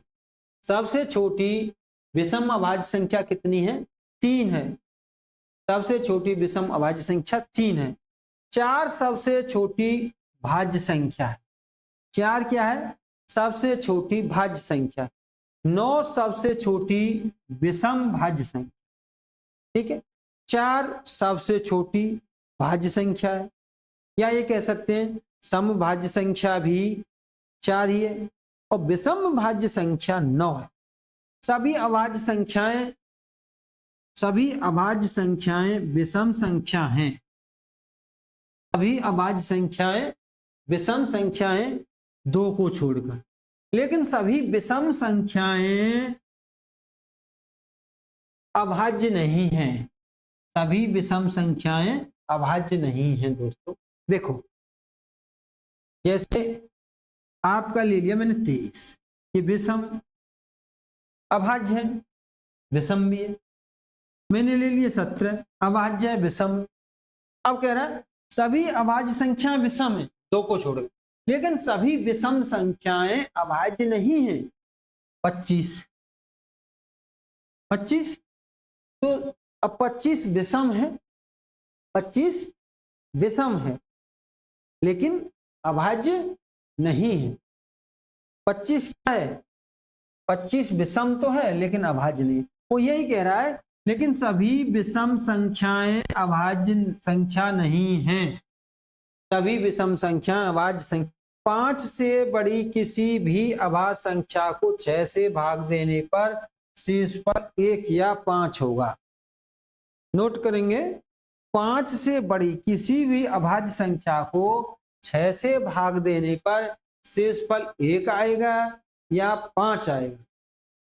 सबसे छोटी विषम अभाज्य संख्या कितनी है? 3 है। सबसे छोटी विषम अभाज्य संख्या 3 है। 4 सबसे छोटी भाज्य संख्या है। 4 क्या है? सबसे छोटी भाज्य संख्या। 9 सबसे छोटी विषम भाज्य संख्या। ठीक है, 4 सबसे छोटी भाज्य संख्या है, या ये कह सकते हैं समभाज्य संख्या भी 4 ही है और विषम भाज्य संख्या 9 है। सभी अभाज्य संख्याएं विषम संख्या हैं। सभी अभाज्य संख्याएं विषम संख्याएं 2 को छोड़कर, लेकिन सभी विषम संख्याएं अभाज्य नहीं हैं। सभी विषम संख्याएं अभाज्य नहीं हैं दोस्तों। देखो, जैसे आपका ले लिया मैंने 23, ये विषम अभाज्य है, विषम भी है। मैंने ले लिया 17, अभाज्य है, विषम। अब कह रहा है सभी अभाज्य संख्याएं विषम है 2 को छोड़कर, लेकिन सभी विषम संख्याएं अभाज्य नहीं है। 25 तो अब 25 विषम है, 25 विषम है लेकिन अभाज्य नहीं है। 25 क्या है? 25 विषम तो है लेकिन अभाज्य नहीं। वो यही कह रहा है लेकिन सभी विषम संख्याएं अभाज्य संख्या नहीं हैं। सभी विषम संख्या अभाज्य संख्या। 5 से बड़ी किसी भी अभाज्य संख्या को 6 से भाग देने पर शेषफल 1 या 5 होगा। नोट करेंगे, 5 से बड़ी किसी भी अभाज्य संख्या को 6 से भाग देने पर शेषफल 1 आएगा या 5 आएगा।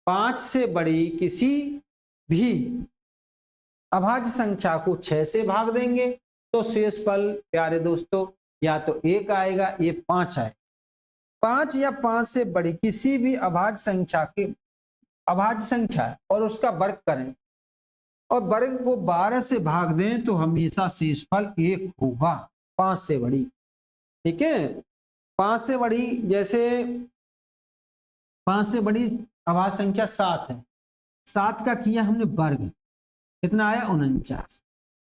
5 से बड़ी किसी भी अभाज्य संख्या को 6 से भाग देंगे तो शेषफल प्यारे दोस्तों या तो 1 आएगा या 5 आएगा। 5 या 5 से बड़ी किसी भी अभाज्य संख्या की अभाज्य संख्या है और उसका वर्ग करें और वर्ग को 12 से भाग दें तो हमेशा शेषफल 1 होगा। 5 से बड़ी, ठीक है। 5 से बड़ी, जैसे 5 से बड़ी अभाज्य संख्या 7 है। 7 का किया हमने वर्ग, कितना आया? 49।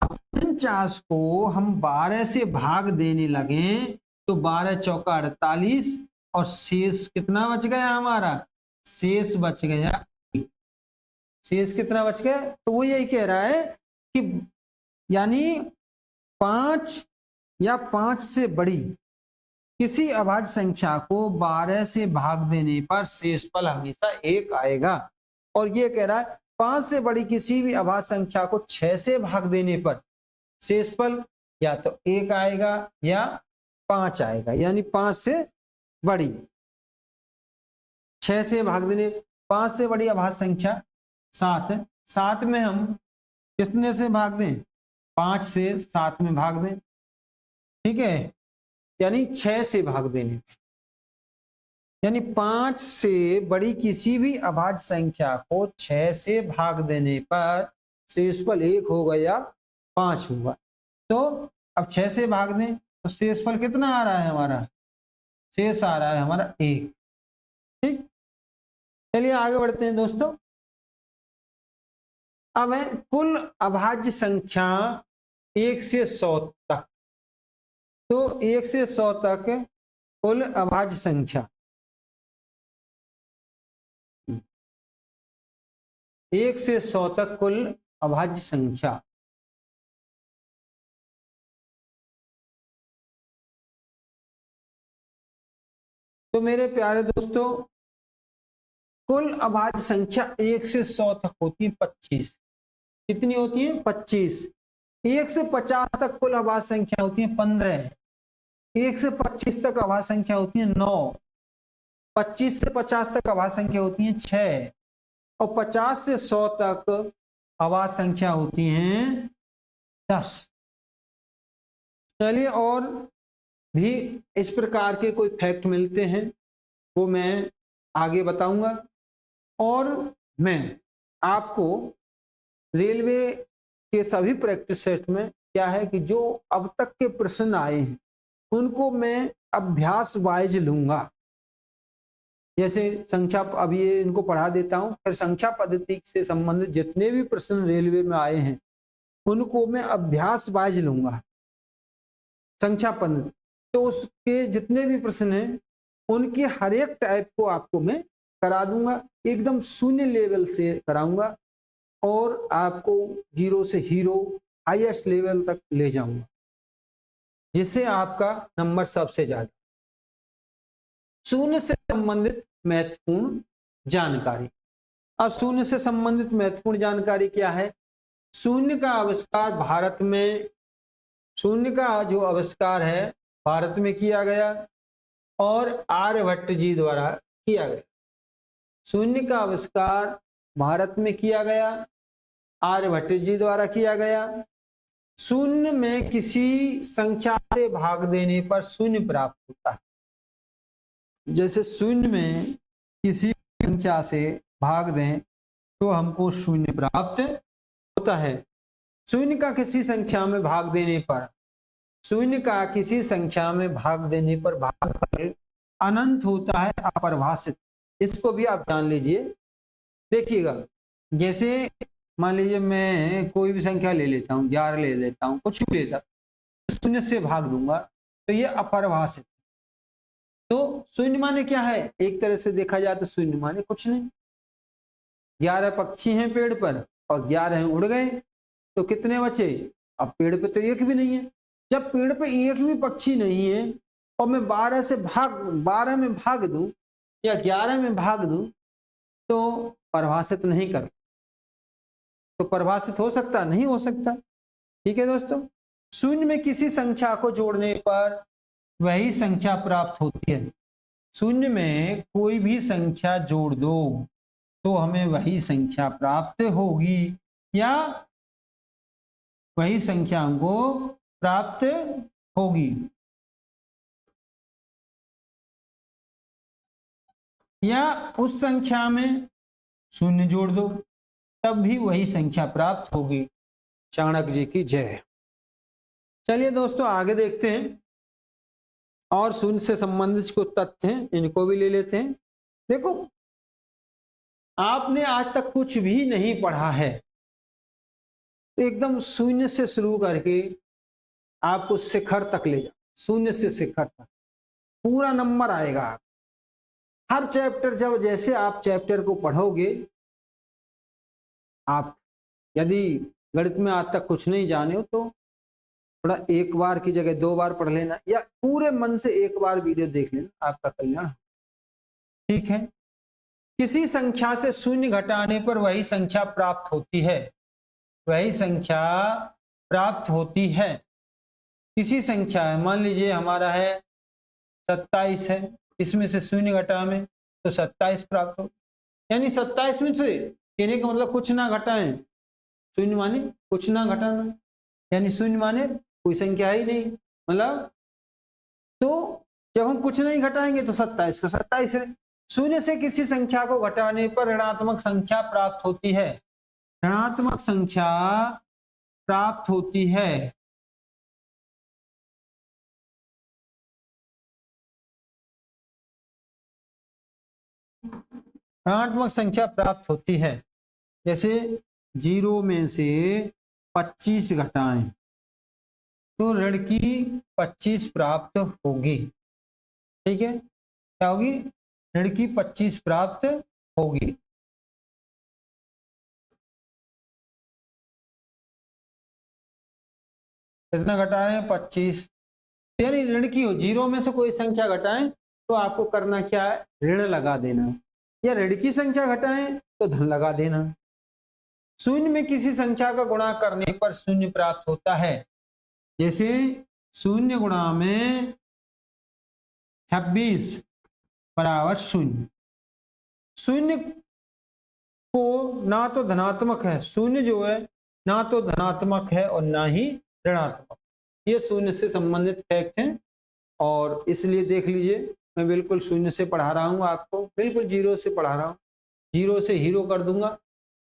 49 को हम 12 से भाग देने लगे तो 12 चौका 48 और शेष कितना बच गया हमारा? शेष बच गया, शेष कितना बच गया? तो वो यही कह रहा है कि यानी 5 या 5 से बड़ी किसी अभाज्य संख्या को 12 से भाग देने पर शेषफल हमेशा 1 आएगा। और ये कह रहा है 5 से बड़ी किसी भी अभाज्य संख्या को 6 से भाग देने पर शेषफल या तो 1 आएगा या 5 आएगा। यानी 5 से बड़ी, 6 से भाग देने, 5 से बड़ी अभाज्य संख्या 7 है। 7 में हम कितने से भाग दें? 5 से 7 में भाग दें, ठीक है, यानी 6 से भाग देने। यानी 5 से बड़ी किसी भी अभाज्य संख्या को 6 से भाग देने पर शेषफल 1 होगा या 5 होगा। तो अब 6 से भाग दें तो शेषफल कितना आ रहा है हमारा? शेष आ रहा है हमारा 1। ठीक, चलिए आगे बढ़ते हैं दोस्तों। अब है कुल अभाज्य संख्या 1 से 100 तक। तो 1 से 100 तक कुल अभाज्य संख्या, 1 से 100 तक कुल अभाज्य संख्या। तो मेरे प्यारे दोस्तों कुल अभाज्य संख्या 1 से 100 तक होती है 25। कितनी होती है? 25। 1 से 50 तक कुल अभाज्य संख्या होती है 15। 1 से 25 तक अभाज्य संख्या होती है 9। 25 से 50 तक अभाज्य संख्या होती है 6 और 50 से 100 तक अभाज्य संख्या होती हैं 10। चलिए और भी इस प्रकार के कोई फैक्ट मिलते हैं वो मैं आगे बताऊंगा। और मैं आपको रेलवे के सभी प्रैक्टिस सेट में क्या है कि जो अब तक के प्रश्न आए हैं उनको मैं अभ्यास वाइज लूंगा। जैसे संख्या, अब ये इनको पढ़ा देता हूं, फिर संख्या पद्धति से संबंधित जितने भी प्रश्न रेलवे में आए हैं उनको मैं अभ्यास वाइज लूंगा। संख्या पद्धति तो उसके जितने भी प्रश्न हैं उनके हर एक टाइप को आपको मैं करा दूंगा, एकदम शून्य लेवल से कराऊंगा और आपको जीरो से हीरो हाईएस्ट लेवल तक ले जाऊंगा, जिससे आपका नंबर सबसे ज्यादा। शून्य से संबंधित महत्वपूर्ण जानकारी। अब शून्य से संबंधित महत्वपूर्ण जानकारी क्या है? शून्य का आविष्कार भारत में, शून्य का जो आविष्कार है भारत में किया गया और आर्यभट्ट जी द्वारा किया गया। शून्य का आविष्कार भारत में किया गया, आर्यभट्ट जी द्वारा किया गया। शून्य में किसी संख्या से भाग देने पर शून्य प्राप्त होता है। जैसे शून्य में किसी संख्या से भाग दें तो हमको शून्य प्राप्त होता है। शून्य का किसी संख्या में भाग देने पर, शून्य का किसी संख्या में भाग देने पर भागफल अनंत होता है, अपरिभाषित। इसको भी आप जान लीजिए। देखिएगा, जैसे मान लीजिए मैं कोई भी संख्या ले लेता हूँ, 11 ले लेता हूँ, कुछ भी लेता, शून्य से भाग दूंगा तो ये अपरिभाषित। तो शून्य माने क्या है? एक तरह से देखा जाए तो शून्य माने कुछ नहीं। 11 पक्षी हैं पेड़ पर और 11 उड़ गए तो कितने बचे? अब पेड़ पे तो एक भी नहीं है। जब पेड़ पे एक भी पक्षी नहीं है और मैं 12 में भाग दूं या 11 में भाग दूं तो परिभाषित नहीं कर, तो परिभाषित हो सकता? नहीं हो सकता। ठीक है दोस्तों, शून्य में किसी संख्या को जोड़ने पर वही संख्या प्राप्त होती है। शून्य में कोई भी संख्या जोड़ दो तो हमें वही संख्या प्राप्त होगी या वही संख्या को प्राप्त होगी, या उस संख्या में शून्य जोड़ दो तब भी वही संख्या प्राप्त होगी। चाणक्य जी की जय। चलिए दोस्तों आगे देखते हैं और शून्य से संबंधित कुछ तथ्य हैं, इनको भी ले लेते हैं। देखो, आपने आज तक कुछ भी नहीं पढ़ा है, एकदम शून्य से शुरू करके आपको शिखर तक ले जा, शून्य से शिखर तक पूरा नंबर आएगा। हर चैप्टर, जब जैसे आप चैप्टर को पढ़ोगे, आप यदि गणित में आज तक कुछ नहीं जाने हो तो थोड़ा एक बार की जगह 2 बार पढ़ लेना या पूरे मन से एक बार वीडियो देख लेना, आपका कल्याण। ठीक है, किसी संख्या से शून्य घटाने पर वही संख्या प्राप्त होती है, वही संख्या प्राप्त होती है। किसी संख्या है, मान लीजिए हमारा है 27 है, इसमें से शून्य घटाएं तो 27 प्राप्त हो, यानी 27 में से कहने का मतलब कुछ ना घटाएं। शून्य माने कुछ ना घटाना, यानी शून्य माने कोई संख्या ही नहीं, मतलब तो जब हम कुछ नहीं घटाएंगे तो 27 का 27 है। शून्य से किसी संख्या को घटाने पर ऋणात्मक संख्या प्राप्त होती है, ऋणात्मक संख्या प्राप्त होती है। ऋणात्मक संख्या प्राप्त होती है। जैसे 0 में से 25 घटाएं तो ऋण की 25 प्राप्त होगी। ठीक है, क्या होगी? ऋण की 25 प्राप्त होगी। कितना घटा रहे हैं? 25, यानी ऋण की हो। 0 में से कोई संख्या घटाएं तो आपको करना क्या है? ऋण लगा देना, या ऋण की संख्या घटाएं तो धन लगा देना। शून्य में किसी संख्या का गुणा करने पर शून्य प्राप्त होता है। जैसे 0 गुणा में 26 बराबर 0। शून्य को ना तो धनात्मक है, शून्य जो है ना तो धनात्मक है और ना ही ऋणात्मक। ये शून्य से संबंधित फैक्ट हैं। और इसलिए देख लीजिए मैं बिल्कुल शून्य से पढ़ा रहा हूँ आपको, बिल्कुल जीरो से पढ़ा रहा हूँ। जीरो से हीरो कर दूंगा,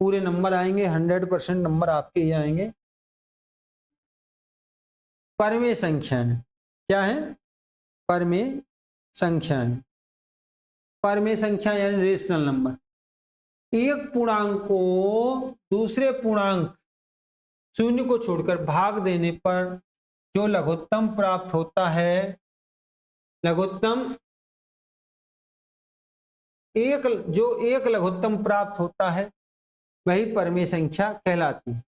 पूरे नंबर आएंगे, 100% नंबर आपके ही आएंगे। परमेय संख्याएं क्या है? परमेय संख्याएं। परमेय संख्या यानी रेशनल नंबर। एक पूर्णांक को दूसरे पूर्णांक शून्य को छोड़कर भाग देने पर जो लघुत्तम प्राप्त होता है, लघुत्तम एक लघुत्तम प्राप्त होता है वही परमेय संख्या कहलाती है।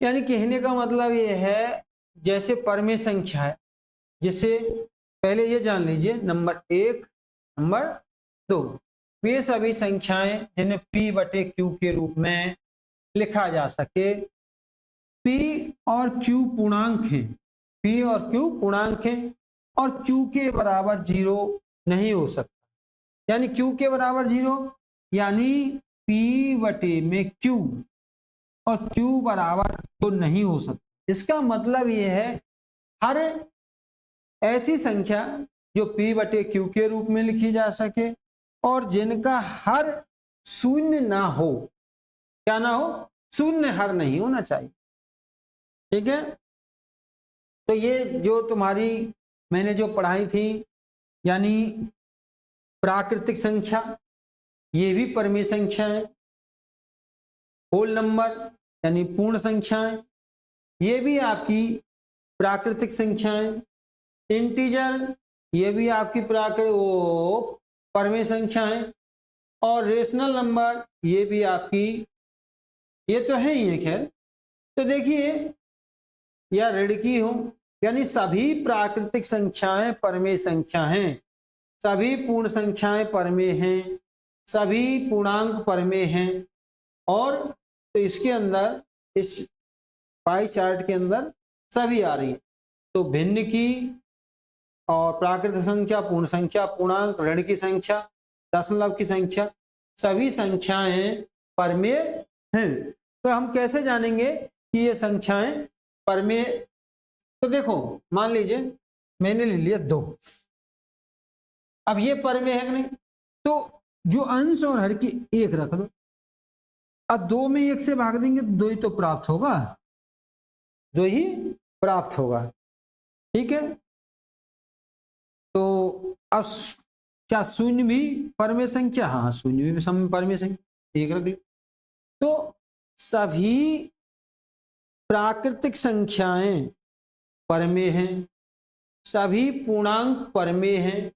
यानी कहने का मतलब यह है, जैसे परमेय संख्या है, जिसे पहले ये जान लीजिए, नंबर 1, नंबर 2 वे सभी संख्याएं जिन्हें P बटे Q के रूप में लिखा जा सके। P और Q पूर्णांक हैं, P और Q पूर्णांक हैं और Q के बराबर 0 नहीं हो सकता। यानी Q के बराबर 0 यानी P बटे में Q और Q बराबर तो नहीं हो सकता। इसका मतलब यह है, हर ऐसी संख्या जो P बटे Q के रूप में लिखी जा सके और जिनका हर शून्य ना हो, क्या ना हो? शून्य हर नहीं होना चाहिए। ठीक है, तो ये जो तुम्हारी मैंने जो पढ़ाई थी, यानी प्राकृतिक संख्या, ये भी परमेय संख्या है। होल नंबर यानी पूर्ण संख्याएं, ये भी आपकी प्राकृतिक संख्याएं। इंटीजर, ये भी आपकी परमेय संख्याएं। और रेशनल नंबर, ये भी आपकी, ये तो है ही है। खैर, तो देखिए, या ऋणिकी हो, यानी सभी प्राकृतिक संख्याएं परमेय संख्या हैं, सभी पूर्ण संख्याएं परमेय हैं, सभी पूर्णांक परमेय हैं। और तो इसके अंदर, इस पाई चार्ट के अंदर सभी आ रही है। तो भिन्न की और प्राकृतिक संख्या, पूर्ण संख्या, पूर्णांक, ऋण की संख्या, दशमलव की संख्या, सभी संख्याएं परमेय हैं। तो हम कैसे जानेंगे कि ये संख्याएं परमेय? तो देखो, मान लीजिए मैंने ले लिया 2, अब ये परमेय है कि नहीं? तो जो अंश और हर की 1 रख दो, अब 2 में 1 से भाग देंगे तो 2 ही तो प्राप्त होगा, 2 ही प्राप्त होगा। ठीक है, तो अब क्या शून्य भी परमेय संख्या? हाँ, शून्य भी परमेय संख्या, 1 रख लो। तो सभी प्राकृतिक संख्याएं परमेय हैं, सभी पूर्णांक परमेय हैं,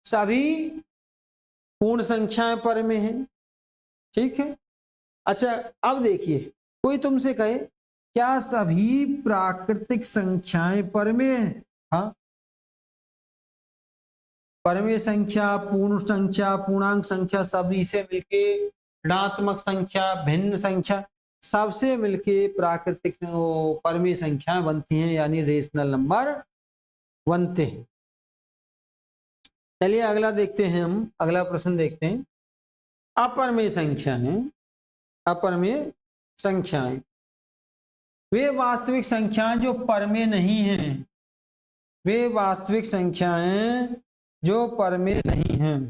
सभी पूर्ण संख्याएं परमेय हैं। ठीक है, अच्छा अब देखिए, कोई तुमसे कहे क्या सभी प्राकृतिक संख्याएं परमेय हैं? हाँ, परमेय संख्या, पूर्ण संख्या, पूर्णांक संख्या, सभी से मिलके ऋणात्मक संख्या, भिन्न संख्या, सबसे मिलके प्राकृतिक परमेय संख्या बनती हैं, यानी रेशनल नंबर बनते हैं। चलिए अगला देखते हैं, हम अगला प्रश्न देखते हैं। अपरमेय संख्याएं, अपरमेय संख्याएं वे वास्तविक संख्याएं जो परमेय नहीं हैं, वे वास्तविक संख्याएं जो परमेय नहीं हैं,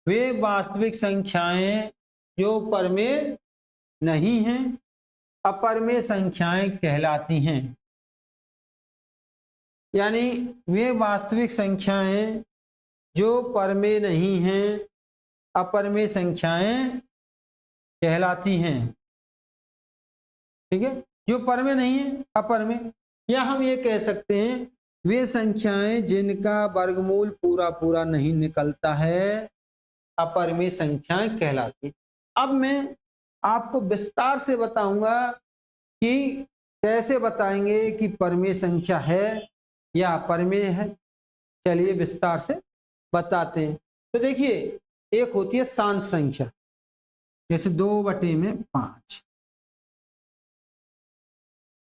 वे वास्तविक संख्याएं जो परमेय नहीं हैं, अपरमेय संख्याएं कहलाती हैं। यानी वे वास्तविक संख्याएं जो परमेय नहीं हैं, अपरमेय संख्याएं कहलाती हैं। ठीक है, जो परमेय नहीं है, अपरमेय, या हम ये कह सकते हैं वे संख्याएं जिनका वर्गमूल पूरा पूरा नहीं निकलता है, अपरमेय संख्याएं कहलाती। अब मैं आपको विस्तार से बताऊंगा कि कैसे बताएंगे कि परमेय संख्या है या अपरमेय है। चलिए विस्तार से बताते हैं। तो देखिए, एक होती है शांत संख्या, जैसे 2/5,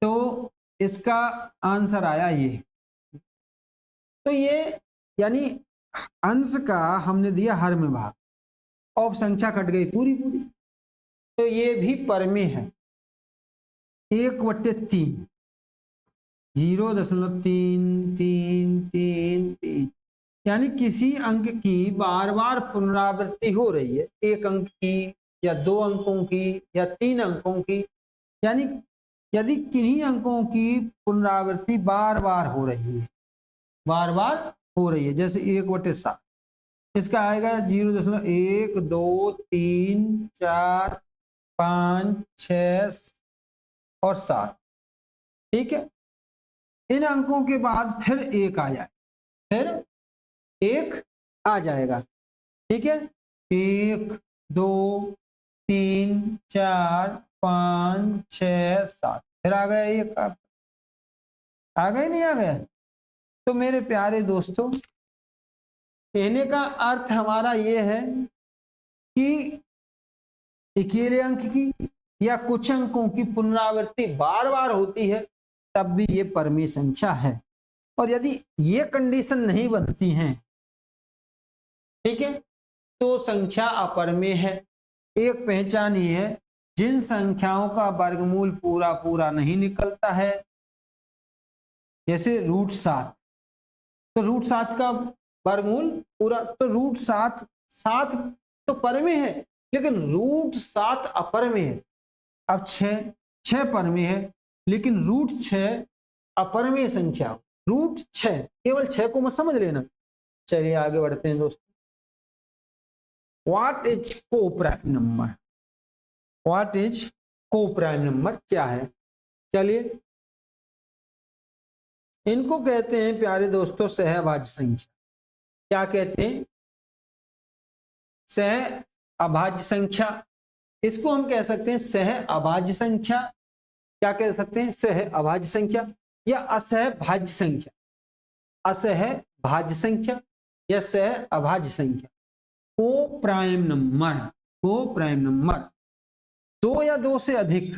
तो इसका आंसर आया ये। तो ये यानी अंश का हमने दिया हर में भाग, और संख्या कट गई पूरी पूरी। तो ये भी परमेय है। 1/3 0.33333, यानी किसी अंक की बार बार पुनरावृत्ति हो रही है, एक अंक की या 2 अंकों की या 3 अंकों की, यानी यदि किन्हीं अंकों की पुनरावृत्ति बार बार हो रही है, बार बार हो रही है, जैसे 1/7, इसका आएगा 0.1 2 3 4 5 6 और 7। ठीक है, इन अंकों के बाद फिर 1 आ जाए, फिर 1 आ जाएगा। ठीक है, 1 2 3 4 5 6 7, फिर आ गया 1, आ गए नहीं आ गया। तो मेरे प्यारे दोस्तों, कहने का अर्थ हमारा ये है कि अकेले अंक की या कुछ अंकों की पुनरावृत्ति बार बार होती है, तब भी ये परमेय संख्या है। और यदि ये कंडीशन नहीं बनती हैं, ठीक है, तो संख्या अपरमेय है। एक पहचान ये है, जिन संख्याओं का वर्गमूल पूरा पूरा नहीं निकलता है, जैसे √7, तो √7 का वर्गमूल पूरा, तो √7 तो परमेय है, लेकिन √7 अपरमेय है। अब 6 परमेय है, लेकिन √6 अपरमेय संख्या। √6, केवल 6 को मत समझ लेना। चलिए आगे बढ़ते हैं दोस्तों। What is co-prime number? What is co-prime number क्या है? चलिए, इनको कहते हैं प्यारे दोस्तों सहअभाज्य संख्या। क्या कहते हैं? सहअभाज्य संख्या। इसको हम कह सकते हैं सहअभाज्य संख्या। क्या कह सकते हैं? सहअभाज्य संख्या या असहभाज्य संख्या। असहभाज्य संख्या या सहअभाज्य संख्या। को-प्राइम नंबर, को-प्राइम नंबर 2 या 2 से अधिक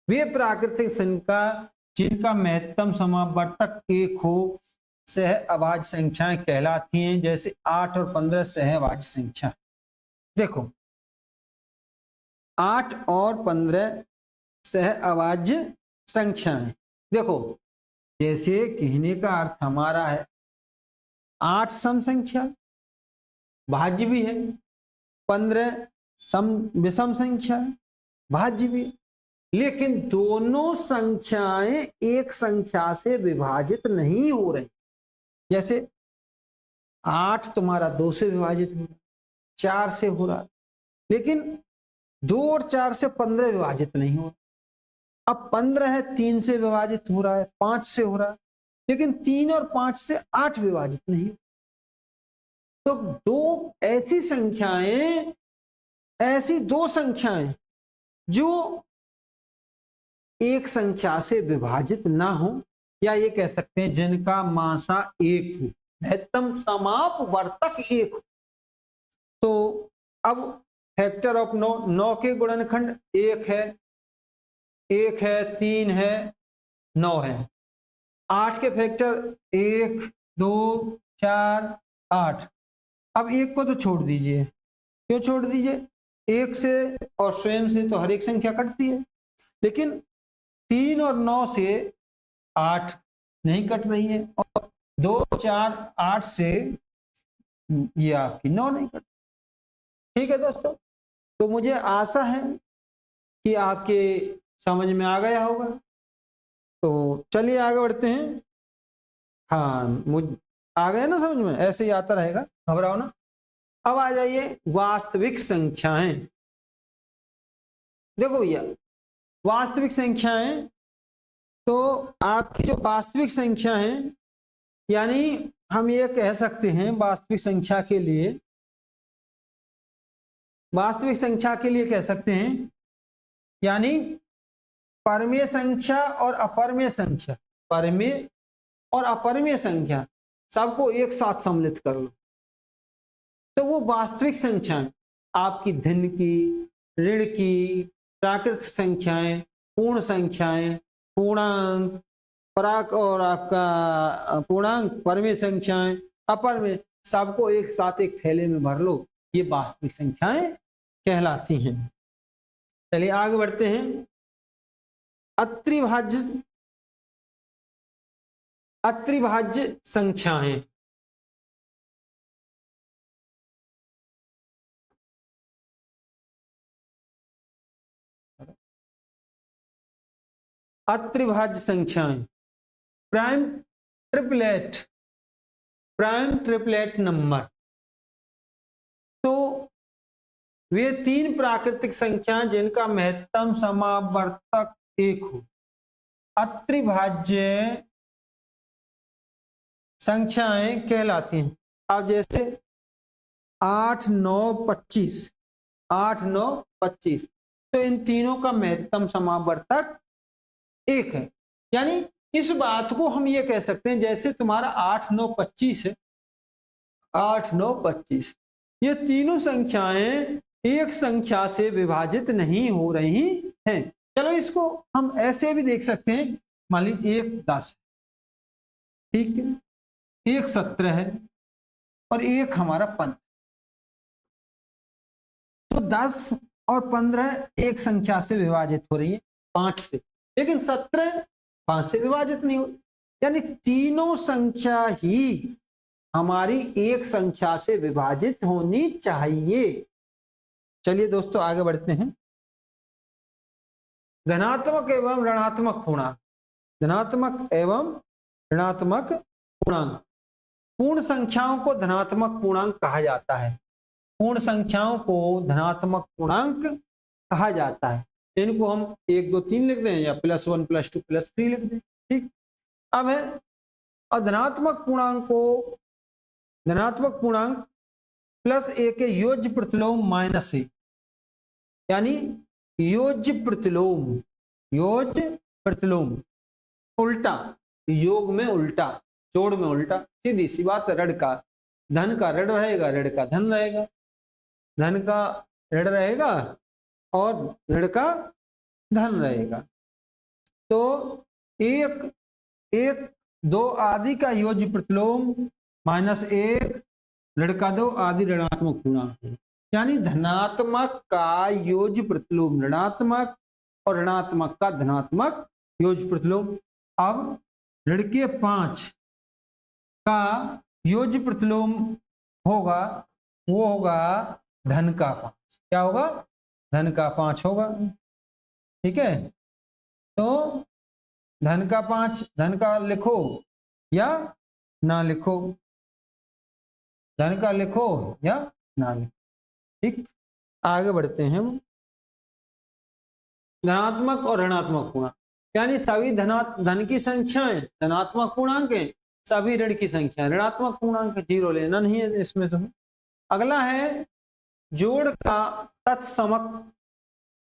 वे प्राकृतिक संख्या जिनका महत्तम समावर्तक 1 हो, सहअभाज्य संख्याएं कहलाती हैं। जैसे 8 और 15 सहअभाज्य संख्या। देखो, 8 और 15 सहअभाज्य संख्याएं। देखो, जैसे कहने का अर्थ हमारा है 8 सम संख्या, भाज्य भी है, 15 सम विषम संख्या, भाज्य भी, लेकिन दोनों संख्याएं एक संख्या से विभाजित नहीं हो रही। जैसे 8 तुम्हारा 2 से विभाजित हो रहा है, 4 से हो रहा है, लेकिन 2 और 4 से 15 विभाजित नहीं हो रहा। अब 15 है, 3 से विभाजित हो रहा है, 5 से हो रहा है, लेकिन 3 और 5 से 8 विभाजित नहीं। तो दो ऐसी संख्याएं, ऐसी 2 संख्याएं जो एक संख्या से विभाजित ना हो, या ये कह सकते हैं जिनका मासा 1 हो, महत्तम समापवर्तक 1 हो। तो अब फैक्टर ऑफ 9 के गुणनखंड 1 है, 3 है, 9 है। 8 के फैक्टर 1 2 4 8। अब 1 को तो छोड़ दीजिए, क्यों छोड़ दीजिए? 1 से और स्वयं से तो हर एक संख्या कटती है, लेकिन 3 और 9 से 8 नहीं कट रही है, और 2 4 8 से ये आपकी 9 नहीं कट। ठीक है दोस्तों, तो मुझे आशा है कि आपके समझ में आ गया होगा। तो चलिए आगे बढ़ते हैं। हाँ, मुझ आ गया ना समझ में? ऐसे ही आता रहेगा, घबराओ ना। अब आ जाइए वास्तविक संख्याएं। देखो भैया, वास्तविक संख्याएं, तो आपकी जो वास्तविक संख्या है, यानी हम ये कह सकते हैं वास्तविक संख्या के लिए, वास्तविक संख्या के लिए कह सकते हैं, यानी परमेय संख्या और अपरमेय संख्या, परमेय और अपरमेय संख्या सबको एक साथ सम्मिलित कर लो, तो वो वास्तविक संख्याएं आपकी धन की, ऋण की, प्राकृतिक संख्याएं, पूर्ण संख्याएं, पूर्णांक, पराक और आपका पूर्णांक, परमेय संख्याएं, अपरमेय, सबको एक साथ एक थैले में भर लो, ये वास्तविक संख्याएं कहलाती हैं। चलिए आगे बढ़ते हैं। अत्रिभाज्य संख्याएं। अत्रिभाज्य संख्याएं, प्राइम ट्रिपलेट नंबर। तो वे तीन प्राकृतिक संख्याएं जिनका महत्तम समावर्तक 1 हो, अत्रिभाज्य संख्याएं कहलाती हैं। अब जैसे 8, 9, 25, 8, 9, 25, तो इन तीनों का महत्तम समावर्तक 1 है। यानी इस बात को हम ये कह सकते हैं, जैसे तुम्हारा 8, 9, 25 है, 8, 9, 25, ये तीनों संख्याएं एक संख्या से विभाजित नहीं हो रही हैं। चलो इसको हम ऐसे भी देख सकते हैं, मान लीजिए 1 10 है, ठीक है, 1 17 है और 1 हमारा 15। तो 10 और 15 एक संख्या से विभाजित हो रही है 5 से, लेकिन 17 5 से विभाजित नहीं हो, यानी तीनों संख्या ही हमारी एक संख्या से विभाजित होनी चाहिए। चलिए दोस्तों आगे बढ़ते हैं। धनात्मक एवं ऋणात्मक पूर्णांक, धनात्मक एवं ऋणात्मक पूर्णांक। पूर्ण संख्याओं को धनात्मक पूर्णांक कहा जाता है, पूर्ण संख्याओं को धनात्मक पूर्णांक कहा जाता है। इनको हम 1 2 3 लिख दें या +1 +2 +3 लिख दें, ठीक। अब है और धनात्मक पूर्णांक +1 के योज्य प्रतिलोम -1, यानी योज्य प्रतिलोम उल्टा, योग में उल्टा, जोड़ में उल्टा, सीधी सी बात। ऋण का धन का ऋण रहेगा, ऋण का धन रहेगा, धन का ऋण रहेगा और ऋण का धन रहेगा। तो 1 1 2 आदि का योज्य प्रतिलोम -1 ऋण का 2 आदि ऋणात्मक पूर्णांक है। यानी धनात्मक का योज्य प्रतिलोम ऋणात्मक और ऋणात्मक का धनात्मक योज्य प्रतिलोम। अब ऋण के 5 का योज्य प्रतिलोम होगा, वो होगा धन का 5। क्या होगा? धन का 5 होगा, ठीक है। तो धन का 5, धन का लिखो या ना लिखो, धन का लिखो या ना लिखो, ठीक। आगे बढ़ते हैं हम। धनात्मक और ऋणात्मक पूर्णांक, यानी सभी धन की संख्याएं धनात्मक पूर्णांक है, सभी ऋण की संख्या ऋणात्मक पूर्णांक, 0 लेना नहीं है इसमें तुम्हें। अगला है जोड़ का तत्समक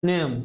नियम।